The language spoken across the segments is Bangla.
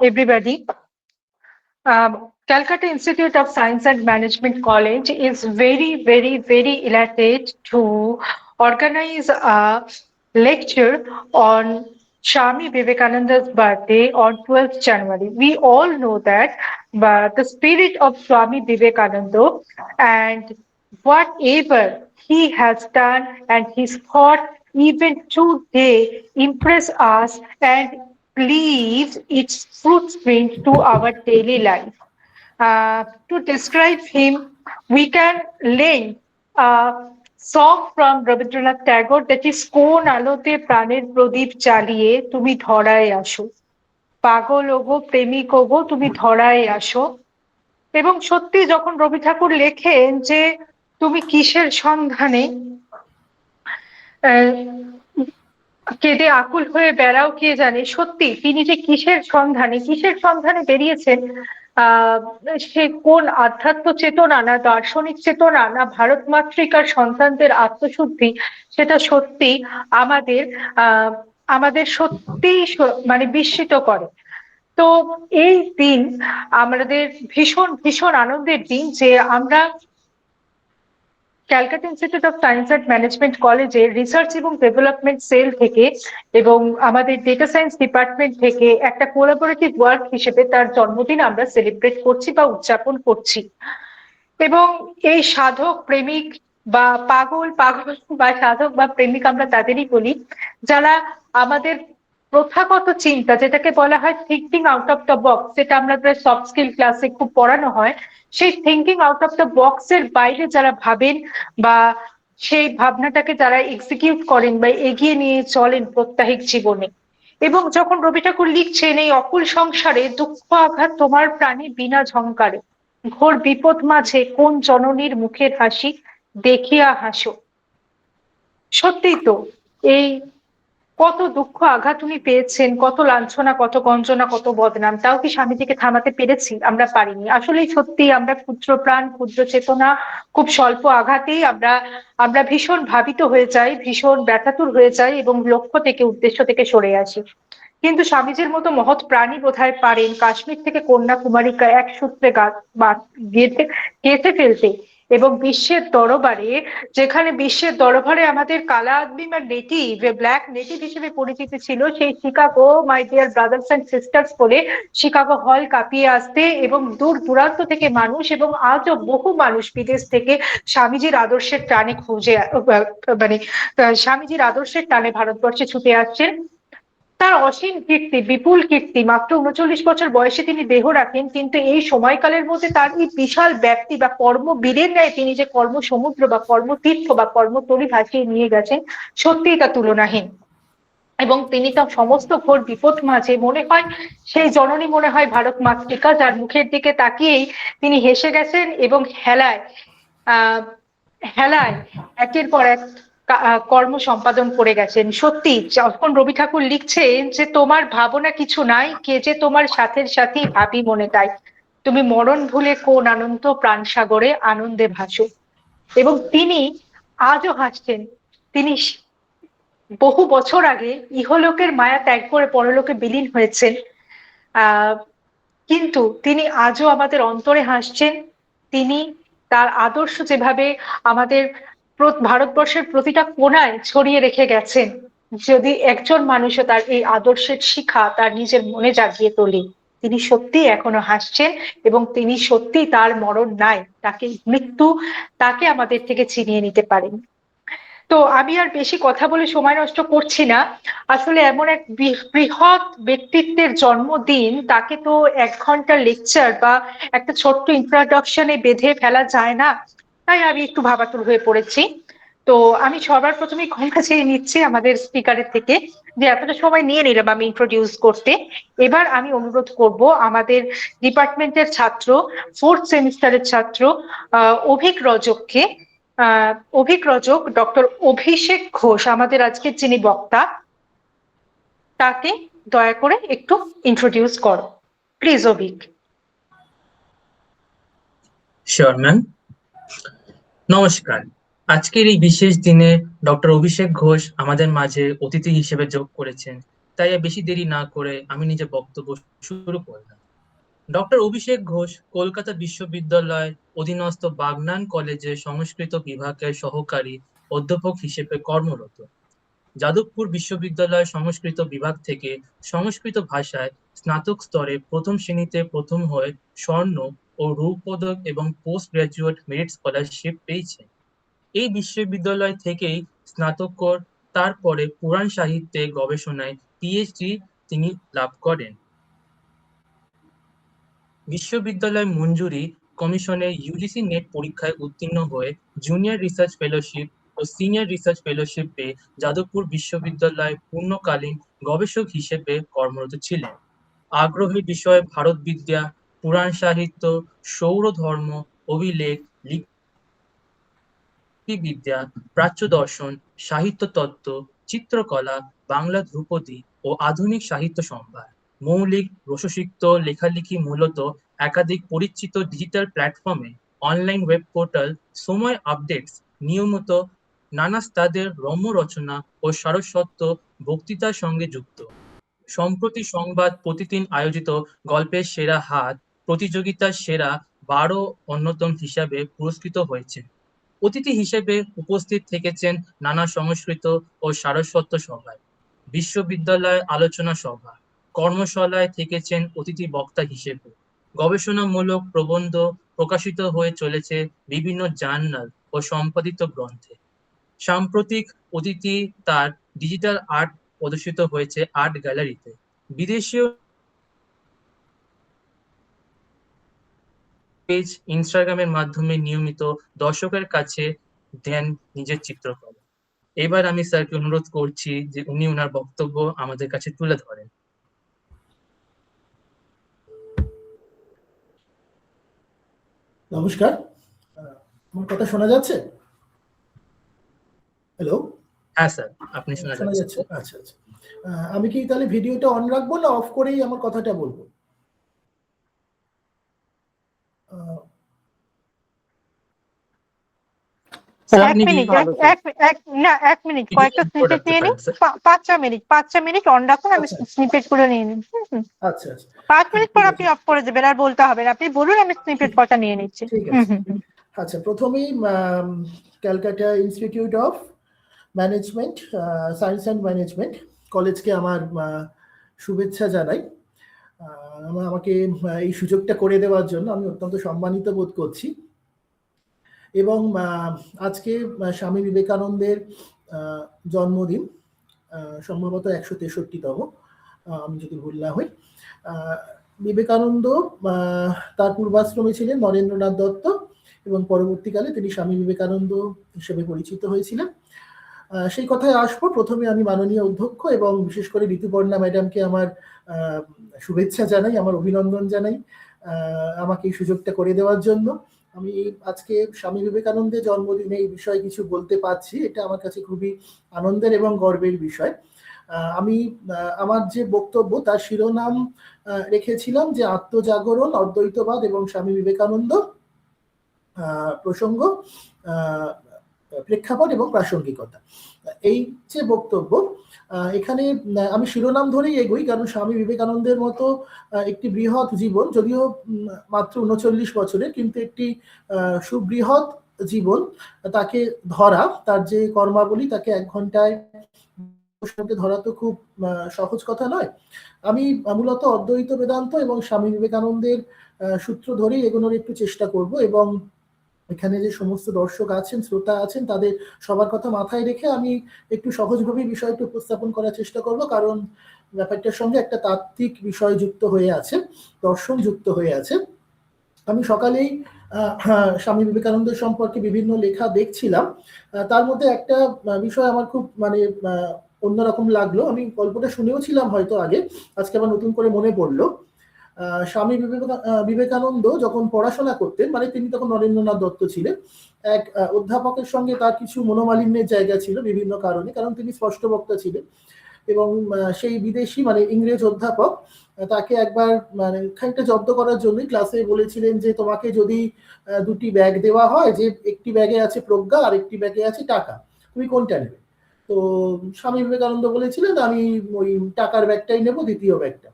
everybody. Calcutta Institute of Science and Management College is very elated to organize a lecture on Swami Vivekananda's birthday on 12th January. We all know that, but the spirit of Swami Vivekananda and whatever he has done and his thought even today impress us and leaves its footprint to our daily life. To describe him, we can link a song from Rabindranath Tagore that is কোন আলোতে প্রাণের প্রদীপ জ্বালিয়ে তুমি ধরায় আসো, পাগল ওগো প্রেমিক ওগো তুমি ধরায় আসো। এবং সত্যি যখন রবি ঠাকুর লেখেন যে তুমি কিসের সন্ধানে কেঁদে আকুল হয়ে বেড়াও কে জানে, সত্যি তিনি যে কিসের সন্ধানে বেরিয়েছেন, সে কোন আধ্যাত্ম চেতনা না দার্শনিক চেতনা না ভারত মাতৃকার সন্তানদের আত্মশুদ্ধি, সেটা সত্যি আমাদের আমাদের সত্যি মানে বিস্মিত করে। তো এই দিন আমাদের ভীষণ আনন্দের দিন যে আমরা Calcutta institute of science and management কলেজের রিসার্চ এবং ডেভেলপমেন্ট সেল থেকে এবং আমাদের ডেটা সায়েন্স ডিপার্টমেন্ট থেকে একটা কোলাবোরেটিভ ওয়ার্ক হিসেবে তার জন্মদিন আমরা সেলিব্রেট করছি বা উদযাপন করছি। এবং এই সাধক প্রেমিক বা পাগল বা সাধক বা প্রেমিক আমরা তাদেরই বলি যারা আমাদের প্রথাগত চিন্তা, যেটাকে বলা হয় thinking out of the box, যেটা আমরা সফট স্কিল ক্লাসে খুব পড়ানো হয়, সেই thinking out of the box এর বাইরে যারা ভাবেন বা সেই ভাবনাটাকে যারা এক্সিকিউট করেন বা এগিয়ে নিয়ে চলেন প্রত্যাহিক জীবনে। এবং যখন রবি ঠাকুর লিখছেন এই অকুল সংসারে দুঃখ আঘাত তোমার প্রাণী বিনা ঝংকারে, ঘোর বিপদ মাঝে কোন জননীর মুখের হাসি দেখিয়া হাসো। সত্যিই তো এই কত দুঃখ আঘাত উনি পেয়েছেন, কত লাঞ্ছনা, কত গঞ্জনা, কত বদনাম, তাও কি স্বামীজিকে থামাতে পেরেছি? আমরা পারিনি। আসলেই সত্যি আমরা ক্ষুদ্র প্রাণ, ক্ষুদ্র চেতনা, খুব স্বল্প আঘাতেই আমরা ভীষণ ভাবিত হয়ে যাই, ভীষণ ব্যথাতুর হয়ে যাই এবং লক্ষ্য থেকে উদ্দেশ্য থেকে সরে আসি। কিন্তু স্বামীজির মতো মহৎ প্রাণী বোধহয় পারেন কাশ্মীর থেকে কন্যাকুমারিকা এক সূত্রে গেঁথে ফেলতে এবং বিশ্বের দরবারে, যেখানে বিশ্বের দরবারে আমাদের কালা আদমি বা নেটিভ, ব্ল্যাক নেটিভ হিসেবে পরিচিতি ছিল, সেই Chicago my dear brothers and sisters বলে শিকাগো হল কাঁপিয়ে আসতে এবং দূর দূরান্ত থেকে মানুষ এবং আজও বহু মানুষ বিদেশ থেকে স্বামীজির আদর্শের টানে মানে স্বামীজির আদর্শের টানে ভারতবর্ষে ছুটে আসছেন। তার অসীম কীর্তি, বিপুল কীর্তি, মাত্র ৩৯ বছর বয়সে তিনি দেহ রাখেন, কিন্তু এই সময়কালের মধ্যে তার এই বিশাল ব্যক্তি বা কর্মবীরের ন্যায় তিনি যে কর্মসমুদ্র বা কর্মতীর্থ বা কর্মতরী ভাসিয়ে নিয়ে গেছেন, সত্যিই তা তুলনাহীন। এবং তিনি তার সমস্ত ঘোর বিপদ মাঝে মনে হয় সেই জননী মনে হয় ভারত মাতৃকা, যার মুখের দিকে তাকিয়েই তিনি হেসে গেছেন এবং হেলায় একের পর এক কর্ম সম্পাদন করে গেছেন। সত্যি যখন রবি ঠাকুর লিখছেন যে তোমার ভাবনা কিছু নাই, কে যে তোমার সাথের সাথী ভাবি মনে তাই, তুমি মরণ ভুলে কোন আনন্দ প্রাণ সাগরে আনন্দে ভাসো। এবং তিনি আজও হাসছেন। তিনি বহু বছর আগে ইহলোকের মায়া ত্যাগ করে পরলোকে বিলীন হয়েছেন, কিন্তু তিনি আজও আমাদের অন্তরে হাসছেন। তিনি তার আদর্শ যেভাবে আমাদের ভারতবর্ষের প্রতিটা কোণায় ছড়িয়ে রেখে গেছেন, যদি একজন মানুষও তার এই আদর্শের শিখা তার নিজের মনে জাগিয়ে তোলে, তিনি সত্যি এখনো হাসছেন এবং তিনি সত্যি তার মরণ নাই, তাকে আমাদের থেকে ছিনিয়ে নিতে পারেন। তো আমি আর বেশি কথা বলে সময় নষ্ট করছি না। আসলে এমন এক বৃহৎ ব্যক্তিত্বের জন্মদিন, তাকে তো 1 ঘন্টার লেকচার বা একটা ছোট্ট ইন্ট্রোডাকশনে বেঁধে ফেলা যায় না, তাই আমি একটু ভাবাতুর হয়ে পড়েছি। তো আমি সবার প্রথমে ক্ষমা চেয়ে নিচ্ছি আমাদের স্পিকারের থেকে যে এতটা সময় নিয়ে নিলাম আমি ইন্ট্রোডিউস করতে। এবার আমি অনুরোধ করব আমাদের ডিপার্টমেন্টের ছাত্র, 4th সেমিস্টারের ছাত্র অভিক রজককে, অভিক রজক, ডক্টর অভিষেক ঘোষ, আমাদের আজকের যিনি বক্তা, তাকে দয়া করে একটু ইন্ট্রোডিউস করো প্লিজ অভিক। Sure ma'am. নমস্কার। আজকের এই বিশেষ দিনে ডক্টর অভিষেক ঘোষ আমাদের মাঝে অতিথি হিসেবে যোগ করেছেন, তাই আর বেশি দেরি না করে আমি নিজে বক্তব্য শুরু করলাম। ডক্টর অভিষেক ঘোষ কলকাতা বিশ্ববিদ্যালয় অধীনস্থ বাগনান কলেজে সংস্কৃত বিভাগের সহকারী অধ্যাপক হিসেবে কর্মরত। যাদবপুর বিশ্ববিদ্যালয় সংস্কৃত বিভাগ থেকে সংস্কৃত ভাষায় স্নাতক স্তরে প্রথম শ্রেণীতে প্রথম হয়ে স্বর্ণ ও রৌপ্য পদক এবং পোস্ট গ্রাজুয়েট মেরিট স্কলারশিপ পেয়েছেন। এই বিশ্ববিদ্যালয় থেকেই স্নাতকোত্তর, তারপরে পুরাণ সাহিত্যে গবেষণায় পিএইচডি তিনি লাভ করেন। বিশ্ববিদ্যালয় মঞ্জুরি কমিশনের ইউজিসি নেট পরীক্ষায় উত্তীর্ণ হয়ে জুনিয়র রিসার্চ ফেলোশিপ ও সিনিয়র রিসার্চ ফেলোশিপ পেয়ে যাদবপুর বিশ্ববিদ্যালয়ে পূর্ণকালীন গবেষক হিসেবে কর্মরত ছিলেন। আগ্রহের বিষয় ভারতবিদ্যা, পুরাণ সাহিত্য, সৌর ধর্ম, অভিলেখ, লিপিবিদ্যা, প্রাচ্য দর্শন, সাহিত্য তত্ত্ব, চিত্রকলা, বাংলা ধ্রুপদী ও আধুনিক সাহিত্য সম্ভার। মৌলিক রসসিক্ত লেখালেখি মূলত একাধিক পরিচিত ডিজিটাল প্ল্যাটফর্মে, অনলাইন ওয়েব পোর্টাল, সময় আপডেটস, নিয়মিত নানা স্তাদের রম্য রচনা ও সারস্বত বক্তৃতার সঙ্গে যুক্ত। সম্প্রতি সংবাদ প্রতিদিন আয়োজিত গল্পের সেরা হাত প্রতিযোগিতার সেরা 12 অন্যতম হিসাবে পুরস্কৃত হয়েছে। অতিথি হিসেবে উপস্থিত থেকেছেন নানা সংস্কৃত ও সারস্বত সভায়, বিশ্ববিদ্যালয় আলোচনা সভা, কর্মশালায় থেকেছেন অতিথি বক্তা হিসেবে। গবেষণামূলক প্রবন্ধ প্রকাশিত হয়ে চলেছে বিভিন্ন জার্নাল ও সম্পাদিত গ্রন্থে। সাম্প্রতিক অতিথি তার ডিজিটাল আর্ট প্রদর্শিত হয়েছে আর্ট গ্যালারিতে। বিদেশীয় পেজ ইনস্টাগ্রামের মাধ্যমে নিয়মিত দর্শকের কাছে দেন নিজের চিত্রকলা। এবার আমি স্যারকে অনুরোধ করছি যে উনি ওনার বক্তব্য আমাদের কাছে তুলে ধরেন। নমস্কার, আমার কথা শোনা যাচ্ছে? হ্যালো, হ্যাঁ স্যার, আপনি শোনা যাচ্ছে। আচ্ছা আচ্ছা, আমি কি তাহলে ভিডিওটা অন রাখবো না অফ করেই আমার কথাটা বলবো? এক মিনিট কয়েকটা স্নিপেট নিয়ে নিন, 5 মিনিট অন রাখুন, আমি স্নিপেট গুলো নিয়ে নিন। আচ্ছা আচ্ছা, 5 মিনিট পর আপনি অফ করে দেবেন, আর বলতে হবে না, আপনি বলুন, আমি স্নিপেট কটা নিয়ে নিচ্ছি। ঠিক আছে। আচ্ছা, প্রথমেই Calcutta institute of management, science and management কলেজকে আমার শুভেচ্ছা জানাই। আমাকে এই সুযোগটা করে দেওয়ার জন্য আমি অত্যন্ত সম্মানিত বোধ করছি। এবং আজকে স্বামী বিবেকানন্দের জন্মদিন, সম্ভবত 163তম, আমি যদি ভুল না হই। বিবেকানন্দ তার পূর্বাশ্রমে ছিলেন নরেন্দ্রনাথ দত্ত, এবং পরবর্তীকালে তিনি স্বামী বিবেকানন্দ হিসেবে পরিচিত হয়েছিলেন। সেই কথায় আসবো। প্রথমে আমি মাননীয় অধ্যক্ষ এবং বিশেষ করে ঋতুপর্ণা ম্যাডামকে আমার শুভেচ্ছা জানাই, আমার অভিনন্দন জানাই আমাকে এই সুযোগটা করে দেওয়ার জন্য। আমি আজকে স্বামী বিবেকানন্দের জন্মদিনে এই বিষয়ে কিছু বলতে পারছি, এটা আমার কাছে খুবই আনন্দের এবং গর্বের বিষয়। আমি আমার যে বক্তব্য তার শিরোনাম রেখেছিলাম যে আত্মজাগরণ, অদ্বৈতবাদ এবং স্বামী বিবেকানন্দ, প্রসঙ্গ, প্রেক্ষাপট এবং প্রাসঙ্গিকতা। এই যে বক্তব্য, এখানে আমি শিরোনাম ধরেই এগোই, কারণ স্বামী বিবেকানন্দের মতো একটি বৃহৎ জীবন, যদিও মাত্র 39 বছরের, কিন্তু একটি সুবৃহৎ জীবন তাকে ধরা, তার যে কর্মাবলী তাকে 1 ঘন্টায় ধরা তো খুব সহজ কথা নয়। আমি মূলত অদ্বৈত বেদান্ত এবং স্বামী বিবেকানন্দের সূত্র ধরেই এগোনোর একটু চেষ্টা করব, এবং এখানে যে সমস্ত দর্শক আছেন, শ্রোতা আছেন, তাদের সবার কথা মাথায় রেখে আমি একটু সহজভাবে বিষয়টা উপস্থাপন করার চেষ্টা করব, কারণ ব্যাপারটার সঙ্গে একটা তাত্ত্বিক বিষয় যুক্ত হয়ে আছে, দর্শন যুক্ত হয়ে আছে। আমি সকালেই স্বামী বিবেকানন্দ সম্পর্কে বিভিন্ন লেখা দেখছিলাম, তার মধ্যে একটা বিষয় আমার খুব অন্যরকম লাগলো। আমি গল্পটা শুনেও ছিলাম হয়তো আগে, আজকে আবার নতুন করে মনে পড়লো। স্বামী বিবেকানন্দ যখন পড়াশোনা করতেন, তিনি তখন নরেন্দ্রনাথ দত্ত ছিলেন, এক অধ্যাপকের সঙ্গে তার কিছু মনোমালিন্যের জায়গা ছিল বিভিন্ন কারণে, কারণ তিনি স্পষ্ট বক্তা ছিলেন, এবং সেই বিদেশি ইংরেজ অধ্যাপক তাকে একবার খানিকটা জব্দ করার জন্যই ক্লাসে বলেছিলেন যে তোমাকে যদি 2টি ব্যাগ দেওয়া হয়, যে একটি ব্যাগে আছে প্রজ্ঞা আর একটি ব্যাগে আছে টাকা, তুমি কোনটা নেবে? তো স্বামী বিবেকানন্দ বলেছিলেন আমি ওই টাকার ব্যাগটাই নেব, দ্বিতীয় ব্যাগটা।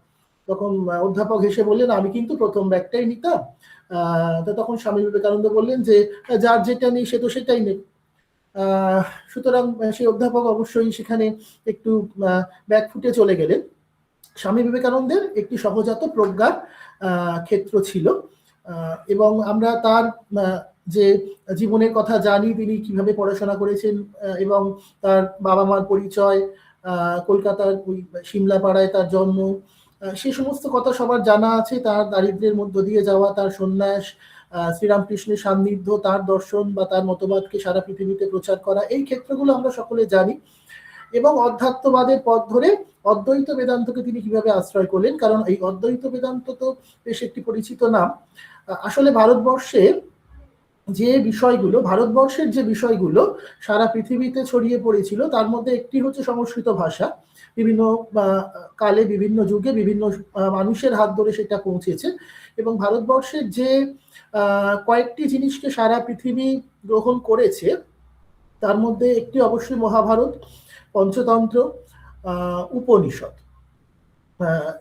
তখন অধ্যাপক হেসে বললেন আমি কিন্তু প্রথম ব্যাগটাই নিতাম। তো তখন স্বামী বিবেকানন্দ বললেন যে যার যেটা নেই সে তো সেটাই নেই। সুতরাং সেই অধ্যাপক অবশ্যই সেখানে একটু ব্যাক ফুটে চলে গেলেন। স্বামী বিবেকানন্দের একটি সহজাত প্রজ্ঞার ক্ষেত্র ছিল, এবং আমরা তার যে জীবনের কথা জানি, তিনি কিভাবে পড়াশোনা করেছেন এবং তার বাবা মার পরিচয়, কলকাতার ওই সিমলাপাড়ায় তার জন্ম, সে সমস্ত কথা সবার জানা আছে। তার দারিদ্র্যের মধ্য দিয়ে যাওয়া, তার সন্ন্যাস, শ্রীরামকৃষ্ণের সান্নিধ্য, তার দর্শন বা তার মতবাদকে সারা পৃথিবীতে প্রচার করা, এই ক্ষেত্রগুলো আমরা সকলে জানি। এবং অধ্যাত্মবাদের পথ ধরে অদ্বৈত বেদান্তকে তিনি কিভাবে আশ্রয় করলেন, কারণ এই অদ্বৈত বেদান্ত তো বেশ একটি পরিচিত নাম। আসলে ভারতবর্ষের যে বিষয়গুলো সারা পৃথিবীতে ছড়িয়ে পড়েছিল, তার মধ্যে একটি হচ্ছে সংস্কৃত ভাষা। বিভিন্ন কালে, বিভিন্ন যুগে, বিভিন্ন মানুষের হাত ধরে সেটা পৌঁছেছে। এবং ভারতবর্ষের যে কয়েকটি জিনিসকে সারা পৃথিবী গ্রহণ করেছে, তার মধ্যে একটি অবশ্যই মহাভারত, পঞ্চতন্ত্র, উপনিষদ।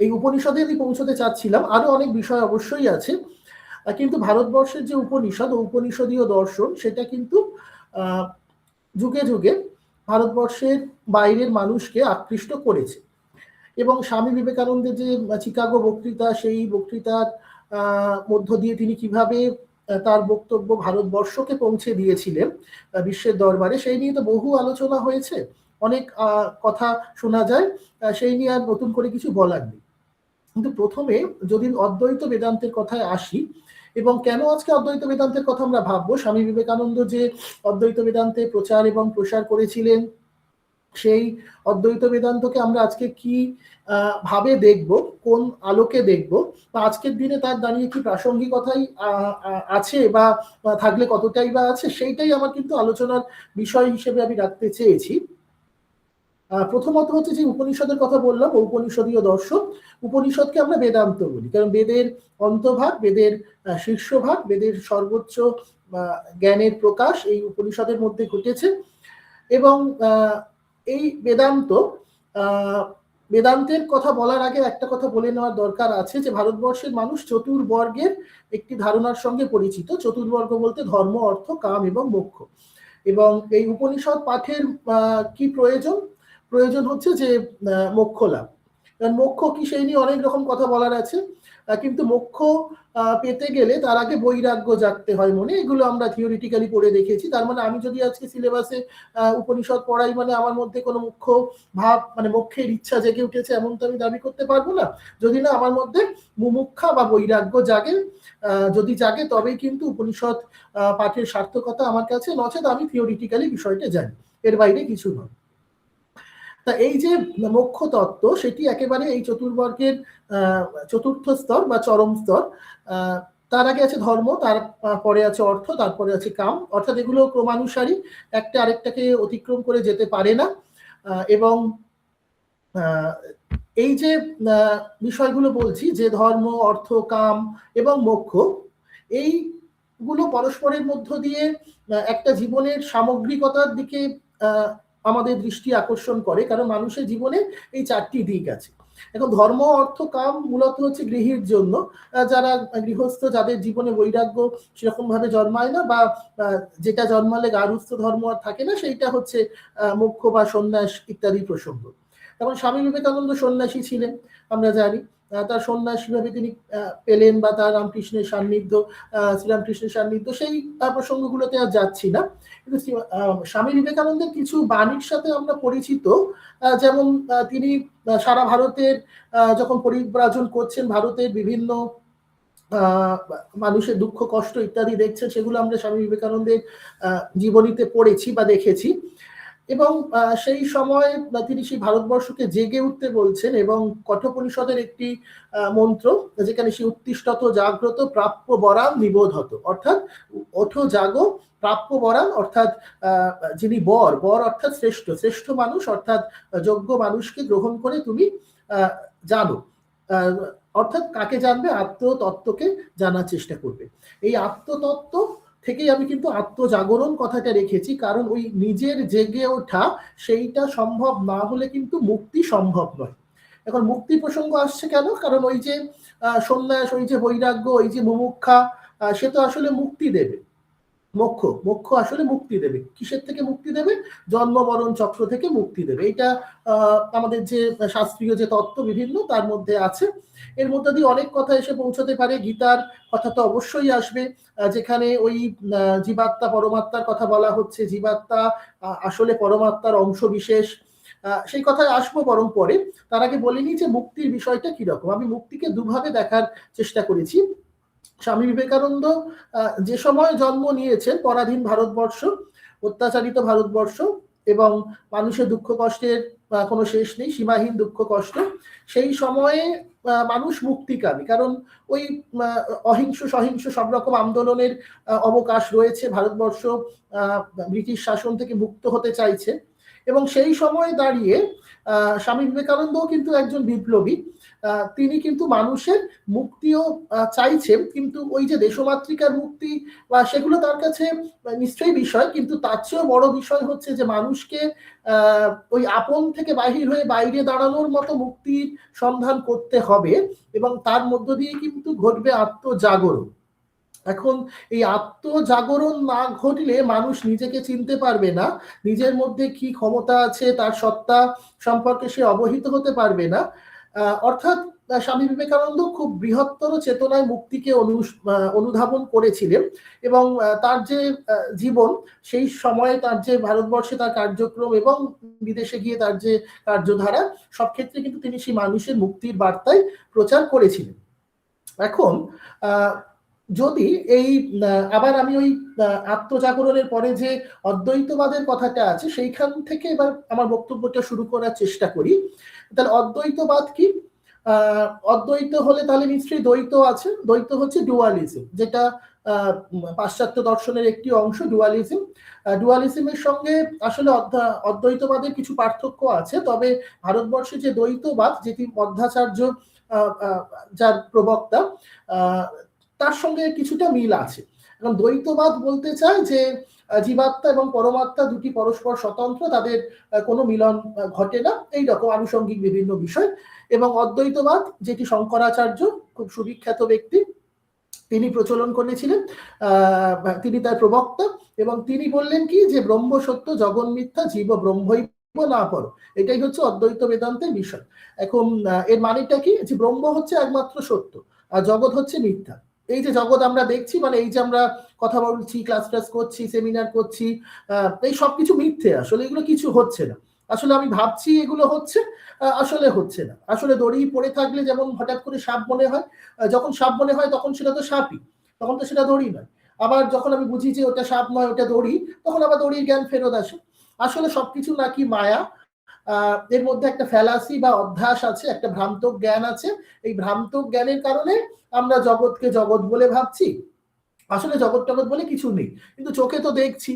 এই উপনিষদে আমি পৌঁছতে চাচ্ছিলাম, আরো অনেক বিষয় অবশ্যই আছে, কিন্তু ভারতবর্ষের যে উপনিষদ ও উপনিষদীয় দর্শন, সেটা কিন্তু যুগে যুগে ভারতবর্ষের বাইরের মানুষকে আকৃষ্ট করেছে। এবং স্বামী বিবেকানন্দের যে চিকাগো বক্তৃতা, সেই বক্তৃতার মধ্য দিয়ে তিনি কিভাবে তার বক্তব্য ভারতবর্ষকে পৌঁছে দিয়েছিলেন বিশ্বের দরবারে, সেই নিয়ে তো বহু আলোচনা হয়েছে, অনেক কথা শোনা যায়, সেই নিয়ে আর নতুন করে কিছু বলার নেই। কিন্তু প্রথমে যদি অদ্বৈত বেদান্তের কথায় আসি, এবং কেন আজকে অদ্বৈত বেদান্তের কথা আমরা ভাববো, স্বামী বিবেকানন্দ যে অদ্বৈত বেদান্তে প্রচার এবং প্রসার করেছিলেন, সেই অদ্বৈত বেদান্তকে আমরা আজকে কি ভাবে দেখব, কোন আলোকে দেখব, বা আজকের দিনে তার দাঁড়িয়ে কি প্রাসঙ্গিকতাই আছে বা থাকলে কতটাই বা আছে, সেইটাই আমার কিন্তু আলোচনার বিষয় হিসেবে আমি রাখতে চেয়েছি। প্রথমত হচ্ছে যে উপনিষদের কথা বললাম, উপনিষদীয় দর্শন। উপনিষদকে আমরা বেদান্ত বলি, কারণ বেদের অন্তভাগ, বেদের শীর্ষভাগ, বেদের সর্বোচ্চ জ্ঞানের প্রকাশ এই উপনিষদের মধ্যে ঘটেছে। এবং এই বেদান্তের কথা বলার আগে একটা কথা বলে নেওয়ার দরকার আছে, যে ভারতবর্ষের মানুষ চতুর্বর্গের একটি ধারণার সঙ্গে পরিচিত। চতুর্বর্গ বলতে ধর্ম, অর্থ, কাম এবং মোক্ষ। এবং এই উপনিষদ পাঠের কি প্রয়োজন হচ্ছে যে মোক্ষ লাভ। কারণ মোক্ষ কি সেই নিয়ে অনেক রকম কথা বলার আছে, কিন্তু মোক্ষ পেতে গেলে তার আগে বৈরাগ্য জাগতে হয় মনে। এগুলো আমরা থিওরিটিক্যালি পড়ে দেখেছি। তার মানে আমি যদি আজকে সিলেবাসে উপনিষদ পড়াই, মানে আমার মধ্যে কোনো মুখ্য ভাব, মানে মোক্ষের ইচ্ছা জেগে উঠেছে, এমন তো আমি দাবি করতে পারবো না, যদি না আমার মধ্যে মুমুক্ষা বা বৈরাগ্য জাগে। যদি জাগে তবেই কিন্তু উপনিষদ পাঠের সার্থকতা আমার কাছে, নচেত আমি থিওরিটিক্যালি বিষয়টা জানি, এর বাইরে কিছু নয়। তা এই যে মোক্ষ তত্ত্ব, সেটি একেবারে এই চতুর্বর্গের চতুর্থ স্তর বা চরম স্তর। তার আগে আছে ধর্ম, তারপরে আছে অর্থ, তারপরে আছে কাম। অর্থাৎ এগুলো ক্রমানুসারী, একটা আরেকটাকে অতিক্রম করে যেতে পারে না। এবং এই যে বিষয়গুলো বলছি, যে ধর্ম, অর্থ, কাম এবং মোক্ষ, এইগুলো পরস্পরের মধ্য দিয়ে একটা জীবনের সামগ্রিকতার দিকে আমাদের দৃষ্টি আকর্ষণ করে, কারণ মানুষের জীবনে এই চারটি দিক আছে। এখন ধর্ম, অর্থ, কাম মূলত হচ্ছে গৃহীর জন্য, যারা গৃহস্থ, যাদের জীবনে বৈরাগ্য সেরকম ভাবে জন্মায় না, বা যেটা জন্মালে গার্হস্থ্য ধর্ম আর থাকে না, সেইটা হচ্ছে মোক্ষ বা সন্ন্যাস ইত্যাদি প্রসঙ্গ। যেমন স্বামী বিবেকানন্দ সন্ন্যাসী ছিলেন, আমরা জানি। তার সন্ন্যাস কিভাবে তিনি পেলেন, বা তার রামকৃষ্ণের সান্নিধ্য, শ্রীরামকৃষ্ণের সান্নিধ্য, সেই প্রসঙ্গগুলোতে আর যাচ্ছি না। কিন্তু স্বামী বিবেকানন্দের কিছু বাণীর সাথে আমরা পরিচিত, যেমন তিনি সারা ভারতের যখন পরিব্রাজন করছেন, ভারতের বিভিন্ন মানুষের দুঃখ কষ্ট ইত্যাদি দেখছেন, সেগুলো আমরা স্বামী বিবেকানন্দের জীবনীতে পড়েছি বা দেখেছি। এবং সেই সময় তিনি সেই ভারতবর্ষকে জেগে উঠতে বলছেন, এবং কঠোপনিষদের একটি মন্ত্র, যেখানে সে উত্তিষ্ঠত জাগ্রত প্রাপ্য বরাম নিবোধত, অর্থাৎ ওঠো জাগো, প্রাপ্য বরাম অর্থাৎ যিনি বর অর্থাৎ শ্রেষ্ঠ মানুষ, অর্থাৎ যোগ্য মানুষকে গ্রহণ করে তুমি জানো। অর্থাৎ কাকে জানবে? আত্মতত্ত্বকে জানার চেষ্টা করবে। এই আত্মতত্ত্ব থেকেই আমি কিন্তু আত্মজাগরণ কথাটা রেখেছি, কারণ ওই নিজের জেগে ওঠা সেইটা সম্ভব না হলে কিন্তু মুক্তি সম্ভব নয়। এখন মুক্তি প্রসঙ্গ আসছে কেন? কারণ ওই যে সন্ন্যাস, ওই যে বৈরাগ্য, ওই যে মুমুক্ষা, সে তো আসলে মুক্তি দেবে। মোক্ষ মোক্ষ আসলে মুক্তি দেবে। কিসের থেকে মুক্তি দেবে? জন্ম মরণ চক্র থেকে মুক্তি দেবে। এটা আমাদের যে শাস্ত্রীয় যে তত্ত্ব বিভিন্ন তার মধ্যে আছে। এর মধ্যে দিয়ে অনেক কথা এসে পৌঁছতে পারে। গীতার কথা তো অবশ্যই আসবে, যেখানে ওই জীবাত্মা পরমাত্মার কথা বলা হচ্ছে। জীবাত্মা আসলে পরমাত্মার অংশ বিশেষ, সেই কথায় আসবো বরং পরে। তার আগে বলিনি যে মুক্তির বিষয়টা কিরকম। আমি মুক্তিকে দুভাবে দেখার চেষ্টা করেছি। স্বামী বিবেকানন্দ যে সময় জন্ম নিয়েছেন, পরাধীন ভারতবর্ষ, অত্যাচারিত ভারতবর্ষ, এবং মানুষের দুঃখ কষ্টের কোনো শেষ নেই, সীমাহীন দুঃখ কষ্ট। সেই সময়ে মানুষ মুক্তিকামী, কারণ ওই অহিংস সহিংস সব রকম আন্দোলনের অবকাশ রয়েছে। ভারতবর্ষ ব্রিটিশ শাসন থেকে মুক্ত হতে চাইছে, এবং সেই সময় দাঁড়িয়ে স্বামী বিবেকানন্দও কিন্তু একজন বিপ্লবী। তিনি কিন্তু মানুষের মুক্তিও চাইছেন, কিন্তু ওই যে দেশমাতৃকার মুক্তি বা সেগুলো তার কাছে নিশ্চয়ই বিষয়, কিন্তু তার চেয়েও বড় বিষয় হচ্ছে যে মানুষকে ওই আপন থেকে বাহির হয়ে বাইরে দাঁড়ানোর মতো মুক্তির সন্ধান করতে হবে, এবং তার মধ্য দিয়ে কিন্তু ঘটবে আত্মজাগরণ। এখন এই আত্মজাগরণ না ঘটলে মানুষ নিজেকে চিনতে পারবে না, নিজের মধ্যে কি ক্ষমতা আছে তার সত্তা সম্পর্কে সে অবহিত হতে পারবে না। অর্থাৎ স্বামী বিবেকানন্দ খুব বৃহত্তর চেতনায় মুক্তিকে অনুধাবন করেছিলেন, এবং তার যে জীবন, সেই সময়ে তার যে ভারতবর্ষে তার কার্যক্রম এবং বিদেশে গিয়ে তার যে কার্যধারা, সব ক্ষেত্রে কিন্তু তিনি সেই মানুষের মুক্তির বার্তায় প্রচার করেছিলেন। এখন যদি এই আবার আমি ওই আত্মজাগরণের পরে যে অদ্বৈতবাদের কথাটা আছে সেইখান থেকে এবার আমার বক্তব্যটা শুরু করার চেষ্টা করি। তাহলে অদ্বৈতবাদ কি? অদ্বৈত হলে তাহলে নিশ্চয়ই দ্বৈত আছে। দ্বৈত হচ্ছে ডুয়ালিজম, যেটা পাশ্চাত্য দর্শনের একটি অংশ। ডুয়ালিজম, ডুয়ালিজমের সঙ্গে আসলে অদ্বৈতবাদের কিছু পার্থক্য আছে, তবে ভারতবর্ষে যে দ্বৈতবাদ, যেটি মধ্বাচার্য যার প্রবক্তা, তার সঙ্গে কিছুটা মিল আছে। এবং দ্বৈতবাদ বলতে চায় যে জীবাত্মা এবং পরমাত্মা দুটি পরস্পর স্বতন্ত্র, তাদের কোনো মিলন ঘটে না, এইরকম আনুষঙ্গিক বিভিন্ন বিষয়। এবং অদ্বৈতবাদ, যেটি শঙ্করাচার্য, খুব সুবিখ্যাত ব্যক্তি, তিনি প্রচলন করেছিলেন, তিনি তার প্রবক্তা, এবং তিনি বললেন কি যে ব্রহ্ম সত্য, জগৎ মিথ্যা, জীব ব্রহ্মই না পর। এটাই হচ্ছে অদ্বৈত বেদান্তের বিষয়। এখন এর মানেটা কি? যে ব্রহ্ম হচ্ছে একমাত্র সত্য, আর জগৎ হচ্ছে মিথ্যা। এই যে জগৎ আমরা দেখছি, মানে এই যে আমরা কথা বলছি, ক্লাস করছি, সেমিনার করছি, এই সবকিছু মিথ্যে। আসলে এগুলো কিছু হচ্ছে না। আসলে আমি ভাবছি এগুলো হচ্ছে, আসলে হচ্ছে না। আসলে দড়ি পড়ে থাকলে যেমন হঠাৎ করে সাপ মনে হয়, যখন সাপ মনে হয় তখন সেটা তো সাপই, তখন তো সেটা দড়ি নয়। আবার যখন আমি বুঝি যে ওটা সাপ নয়, ওটা দড়ি, তখন আবার দড়ির জ্ঞান ফেরত আসে। আসলে সবকিছু নাকি মায়া। এর মধ্যে একটা ফ্যালাসি বা অধ্যাস আছে, একটা ভ্রান্ত জ্ঞান আছে। এই ভ্রান্ত জ্ঞানের কারণে আমরা জগৎকে জগৎ বলে ভাবছি। আসলে জগৎ টগৎ বলে কিছু নেই, কিন্তু চোখে তো দেখছি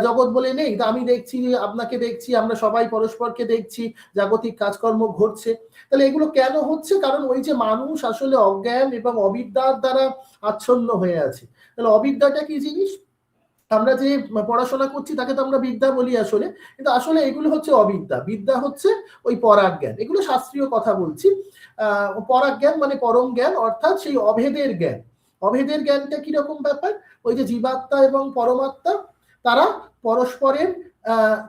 জগৎ বলে নেই। তা আমি দেখছি, আপনাকে দেখছি, আমরা সবাই পরস্পরকে দেখছি, জাগতিক কাজকর্ম ঘটছে। তাহলে এগুলো কেন হচ্ছে? কারণ ওই যে মানুষ আসলে অজ্ঞান এবং অবিদ্যার দ্বারা আচ্ছন্ন হয়ে আছে। তাহলে অবিদ্যাটা কি জিনিস? আমরা যে পড়াশোনা করছি তাকে তো আমরা বিদ্যা বলি আসলে, কিন্তু আসলে এগুলো হচ্ছে অবিদ্যা। বিদ্যা হচ্ছে ওই পরাজ্ঞান। এগুলো শাস্ত্রীয় কথা বলছি। পরাজ্ঞান মানে পরম জ্ঞান, অর্থাৎ সেই অভেদের জ্ঞান। অভেদের জ্ঞানটা কিরকম ব্যাপার? ওই যে জীবাত্মা এবং পরমাত্মা, তারা পরস্পরের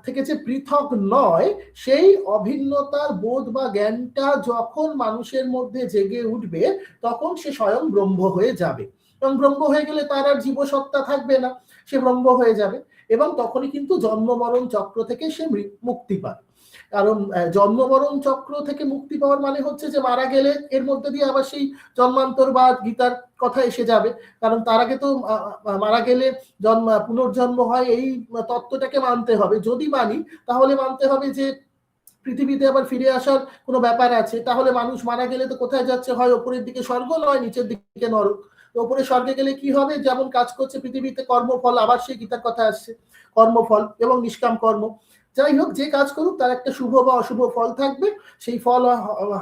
থেকে যে পৃথক নয়, সেই অভিন্নতার বোধ বা জ্ঞানটা যখন মানুষের মধ্যে জেগে উঠবে, তখন সে স্বয়ং ব্রহ্ম হয়ে যাবে। এবং ব্রহ্ম হয়ে গেলে তার আর জীবসত্তা থাকবে না, সে ব্রহ্ম হয়ে যাবে। এবং তখনই কিন্তু জন্ম মরণ চক্র থেকে সে মুক্তি পায়। কারণ জন্ম মরণ চক্র থেকে মুক্তি পাওয়ার মানে হচ্ছে যে মারা গেলে এর মধ্যে দিয়ে আবার সেই জন্মান্তরবাদ, গীতার কথা এসে যাবে। কারণ তার আগে তো মারা গেলে পুনর্জন্ম হয়, এই তত্ত্বটাকে মানতে হবে। যদি মানি, তাহলে মানতে হবে যে পৃথিবীতে আবার ফিরে আসার কোনো ব্যাপার আছে। তাহলে মানুষ মারা গেলে তো কোথায় যাচ্ছে? হয় ওপরের দিকে স্বর্গ, নয় নিচের দিকে নরক। ওপরে স্বর্গে গেলে কি হবে? যেমন কাজ করছে পৃথিবীতে, কর্মফল, আবার সেই গীতার কথা আসছে, কর্মফল এবং নিষ্কাম কর্ম। যাই হোক, যে কাজ করুক তার একটা শুভ বা অশুভ ফল থাকবে, সেই ফল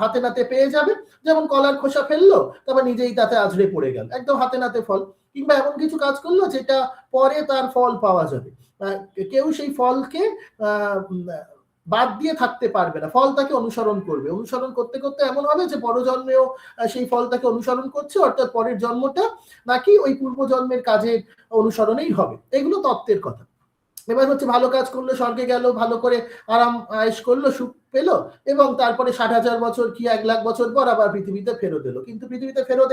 হাতে নাতে পেয়ে যাবে। যেমন কলার খোসা ফেললো, তারপর নিজেই তাতে আছড়ে পড়ে গেল, একদম হাতে নাতে ফল। কিংবা এমন কিছু কাজ করলো যেটা পরে তার ফল পাওয়া যাবে, কেউ সেই ফলকে বাদ দিয়ে থাকতে পারবে না, ফল তাকে অনুসরণ করবে। অনুসরণ করতে করতে এমন হবে যে পর জন্মেও সেই ফল তাকে অনুসরণ করছে, অর্থাৎ পরের জন্মটা নাকি ওই পূর্ব জন্মের কাজের অনুসরণেই হবে। এগুলো তত্ত্বের কথা। এবার হচ্ছে ভালো কাজ করলো, স্বর্গে গেল, ভালো করে আরাম আয়েশ করলো, সুখ পেলো, এবং তারপরে 60,000 বছর কি 1,00,000 বছর পর আবার পৃথিবীতে ফেরত এলো। কিন্তু পৃথিবীতে ফেরত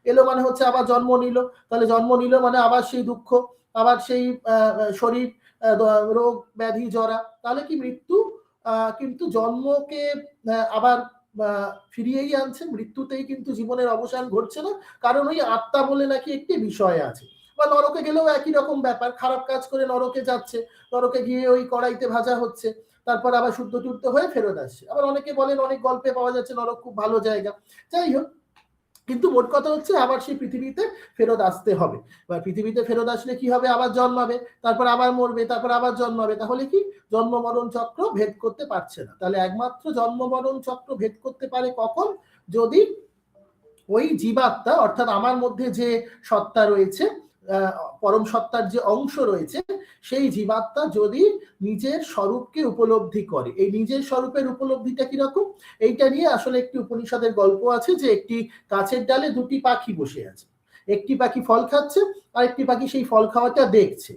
এলো মানে হচ্ছে আবার জন্ম নিল। তাহলে জন্ম নিল মানে আবার সেই দুঃখ, আবার সেই শরীর, রোগ ব্যাধি জরা। তাহলে কি মৃত্যু কিন্তু জন্মকে আবার ফিরিয়েই আনছে, মৃত্যুতেই কিন্তু জীবনের অবসান ঘটছে না। কারণ ওই আত্মা বলে নাকি একটি বিষয় আছে। বা নরকে গেলেও একই রকম ব্যাপার, খারাপ কাজ করে নরকে যাচ্ছে, নরকে গিয়ে ওই কড়াইতে ভাজা হচ্ছে, তারপর আবার শুদ্ধ টুদ্ধ হয়ে ফেরত আসছে। আবার অনেকে বলেন, অনেক গল্পে পাওয়া যাচ্ছে নরক খুব ভালো জায়গা। যাই হোক, কিন্তু মোট কথা হচ্ছে আবার সেই পৃথিবীতে ফেরত আসতে হবে। এবার পৃথিবীতে ফেরত আসলে কি হবে? আবার জন্মাবে, তারপর আবার মরবে, তারপর আবার জন্মাবে। তাহলে কি জন্ম মরণ চক্র ভেদ করতে পারছে না। তাহলে একমাত্র জন্ম মরণ চক্র ভেদ করতে পারে কখন? যদি ওই জীবাত্মা, অর্থাৎ আমার মধ্যে যে সত্তা রয়েছে, পরম সত্তার যে অংশ রয়েছে, সেই জীবাত্মা যদি নিজের স্বরূপকে উপলব্ধি করে। এই নিজের স্বরূপের উপলব্ধিটা কিরকম? এইটা নিয়ে আসলে একটি উপনিষদের গল্প আছে যে একটি গাছের ডালে দুটি পাখি বসে আছে। একটি পাখি ফল খাচ্ছে, আর একটি পাখি সেই ফল খাওয়াটা দেখছে।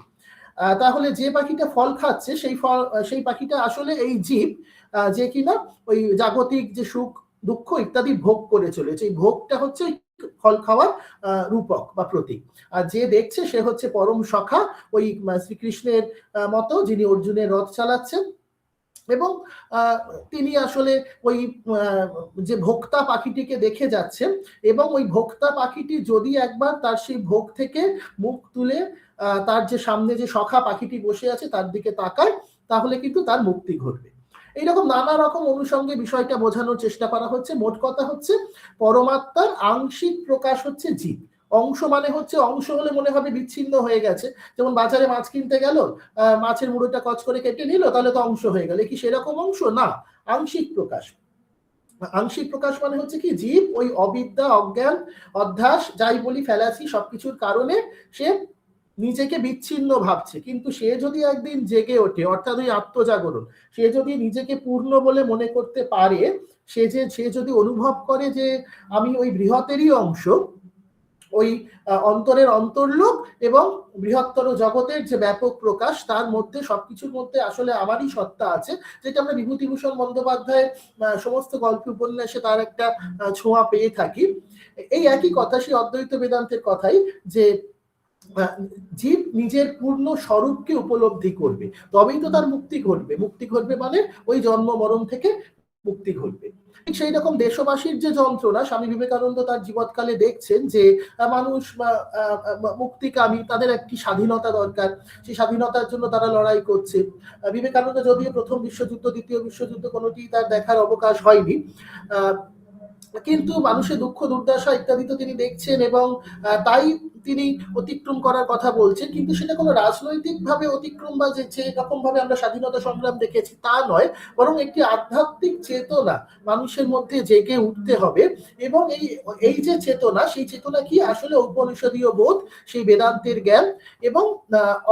তাহলে যে পাখিটা ফল খাচ্ছে সেই পাখিটা আসলে এই জীব, যে কিনা ওই জাগতিক যে সুখ দুঃখ ইত্যাদি ভোগ করে চলেছে। এই ভোগটা হচ্ছে ফল খাওয়ার রূপক বা প্রতীক। আর যে দেখছে সে হচ্ছে পরম সখা, ওই শ্রীকৃষ্ণের মতো, যিনি অর্জুনের রথ চালাচ্ছেন। এবং তিনি আসলে ওই যে ভোক্তা পাখিটিকে দেখে যাচ্ছেন, এবং ওই ভোক্তা পাখিটি যদি একবার তার সেই ভোগ থেকে মুখ তুলে তার যে সামনে যে সখা পাখিটি বসে আছে তার দিকে তাকায়, তাহলে কিন্তু তার মুক্তি ঘটবে। এইরকম নানা রকম অনুষঙ্গে বিষয়টা বোঝানোর চেষ্টা করা হচ্ছে। মোট কথা হচ্ছে পরমাত্মার আংশিক প্রকাশ হচ্ছে জীব। অংশ মানে হচ্ছে, অংশ হলে মনে হবে বিচ্ছিন্ন হয়ে গেছে। যেমন বাজারে মাছ কিনতে গেল, মাছের মুড়োটা কচ করে কেটে নিল, তাহলে তো অংশ হয়ে গেল। কি সেরকম অংশ না, আংশিক প্রকাশ। আংশিক প্রকাশ মানে হচ্ছে কি, জীব ওই অবিদ্যা, অজ্ঞান, অধ্যাস, যাই বলি ফ্যালাসি, সবকিছুর কারণে সে নিজেকে বিচ্ছিন্ন ভাবছে। কিন্তু সে যদি একদিন জেগে ওঠে, অর্থাৎ ওই আত্মজাগরণ, সে যদি নিজেকে পূর্ণ বলে মনে করতে পারে, সে যদি অনুভব করে যে আমি ওই বৃহতেরই অংশ, ওই অন্তরের অন্তর্লোক এবং বৃহত্তর জগতের যে ব্যাপক প্রকাশ, তার মধ্যে সবকিছুর মধ্যে আসলে আমারই সত্তা আছে, যেটা আমরা বিভূতিভূষণ বন্দ্যোপাধ্যায়ের সমস্ত গল্প উপন্যাসে তার একটা ছোঁয়া পেয়ে থাকি। এই একই কথা সেই অদ্বৈত বেদান্তের কথাই, যে জীব নিজের পূর্ণ স্বরূপকে উপলব্ধি করবে, তবেই তো তার মুক্তি ঘটবে। মুক্তি ঘটবে মানে ওই জন্ম মরণ থেকে মুক্তি ঘটবে। ঠিক সেই রকম দেশবাসীর যে যন্ত্রণা, স্বামী বিবেকানন্দ তার জীবৎকালে দেখছেন যে মানুষ মুক্তিকামী, তাদের একটি স্বাধীনতা দরকার, সেই স্বাধীনতার জন্য তারা লড়াই করছে। বিবেকানন্দ যদিও প্রথম বিশ্বযুদ্ধ, দ্বিতীয় বিশ্বযুদ্ধ কোনোটি তার দেখার অবকাশ হয়নি, কিন্তু মানুষের দুঃখ দুর্দশা ইত্যাদি তো তিনি দেখছেন, এবং তাই তিনি অতিক্রম করার কথা বলছেন। কিন্তু সেটা কোনো রাজনৈতিক ভাবে অতিক্রম বা যে রকম ভাবে আমরা স্বাধীনতা সংগ্রাম দেখেছি তা নয়, বরং একটি আধ্যাত্মিক চেতনা মানুষের মধ্যে জেগে উঠতে হবে। এবং এই যে চেতনা, সেই চেতনা কি আসলে উপনিষদীয় বোধ, সেই বেদান্তের জ্ঞান এবং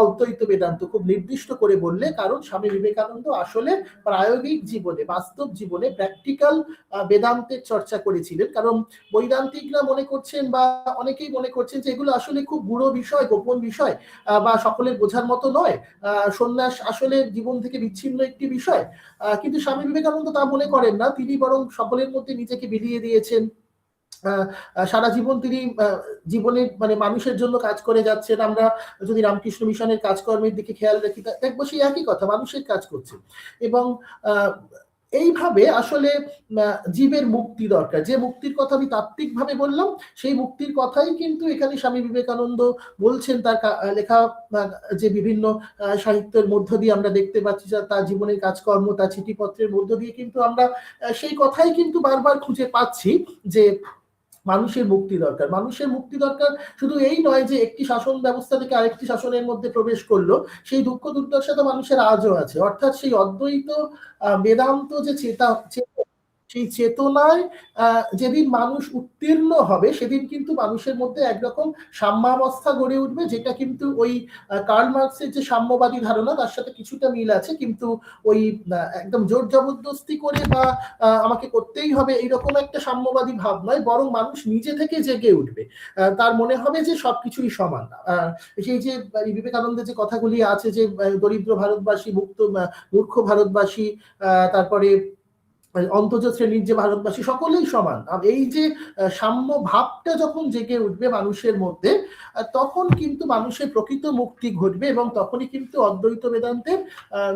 অদ্বৈত বেদান্ত খুব নির্দিষ্ট করে বললে। কারণ স্বামী বিবেকানন্দ আসলে প্রায়োগিক জীবনে, বাস্তব জীবনে প্র্যাকটিক্যাল বেদান্তের চর্চা করেছিলেন। কারণ বৈদান্তিকরা মনে করছেন, বা অনেকেই মনে করছেন, যে এগুলো আসলে খুব গূঢ় বিষয়, গোপন বিষয়, বা সকলের বোঝার মতো নয়। সন্ন্যাস আসলে জীবন থেকে বিচ্ছিন্ন একটি বিষয়। কিন্তু স্বামী বিবেকানন্দ তা মনে করেন না। তিনি বরং সকলের মধ্যে নিজেকে বিলিয়ে দিয়েছেন। সারা জীবন তিনি জীবনে মানে মানুষের জন্য কাজ করে যাচ্ছেন। আমরা যদি রামকৃষ্ণ মিশনের কাজকর্মের দিকে খেয়াল রাখি, দেখবো সেই একই কথা, মানুষের কাজ করছে। এবং এইভাবে আসলে জীবের মুক্তি দরকার। যে মুক্তির কথা আমি তাত্ত্বিকভাবে বললাম, সেই মুক্তির কথাই কিন্তু এখানে স্বামী বিবেকানন্দ বলছেন। তার লেখা যে বিভিন্ন সাহিত্যের মধ্য দিয়ে আমরা দেখতে পাচ্ছি, তার জীবনের কাজকর্ম, তার চিঠিপত্রের মধ্য দিয়ে কিন্তু আমরা সেই কথাই কিন্তু বারবার খুঁজে পাচ্ছি, যে মানুষের মুক্তি দরকার। মানুষের মুক্তি দরকার শুধু এই নয় যে একটি শাসন ব্যবস্থা থেকে আরেকটি শাসনের মধ্যে প্রবেশ করলো, সেই দুঃখ দুর্দশা তো মানুষের আজও আছে। অর্থাৎ সেই অদ্বৈত বেদান্ত যে সেই চেতনায় যেদিন মানুষ উত্তীর্ণ হবে সেদিন কিন্তু মানুষের মধ্যে একরকম সাম্যাবস্থা গড়ে উঠবে, যেটা কিন্তু ওই কার্ল মার্কসের যে সাম্যবাদী ধারণা তার সাথে কিছুটা মিল আছে, কিন্তু ওই একদম জোর জবরদস্তি করে বা আমাকে করতেই হবে এইরকম একটা সাম্যবাদী ভাব নয়, বরং মানুষ নিজে থেকে জেগে উঠবে, তার মনে হবে যে সবকিছুই সমান। সেই যে বিবেকানন্দের যে কথাগুলি আছে যে দরিদ্র ভারতবাসী, মূর্খ ভারতবাসী, তারপরে অন্তজ শ্রেণীর যে ভারতবাসী, সকলেই সমান। এই যে সাম্য ভাবটা যখন জেগে উঠবে মানুষের মধ্যে, তখন কিন্তু মানুষের প্রকৃত মুক্তি ঘটবে, এবং তখনই কিন্তু অদ্বৈত বেদান্তের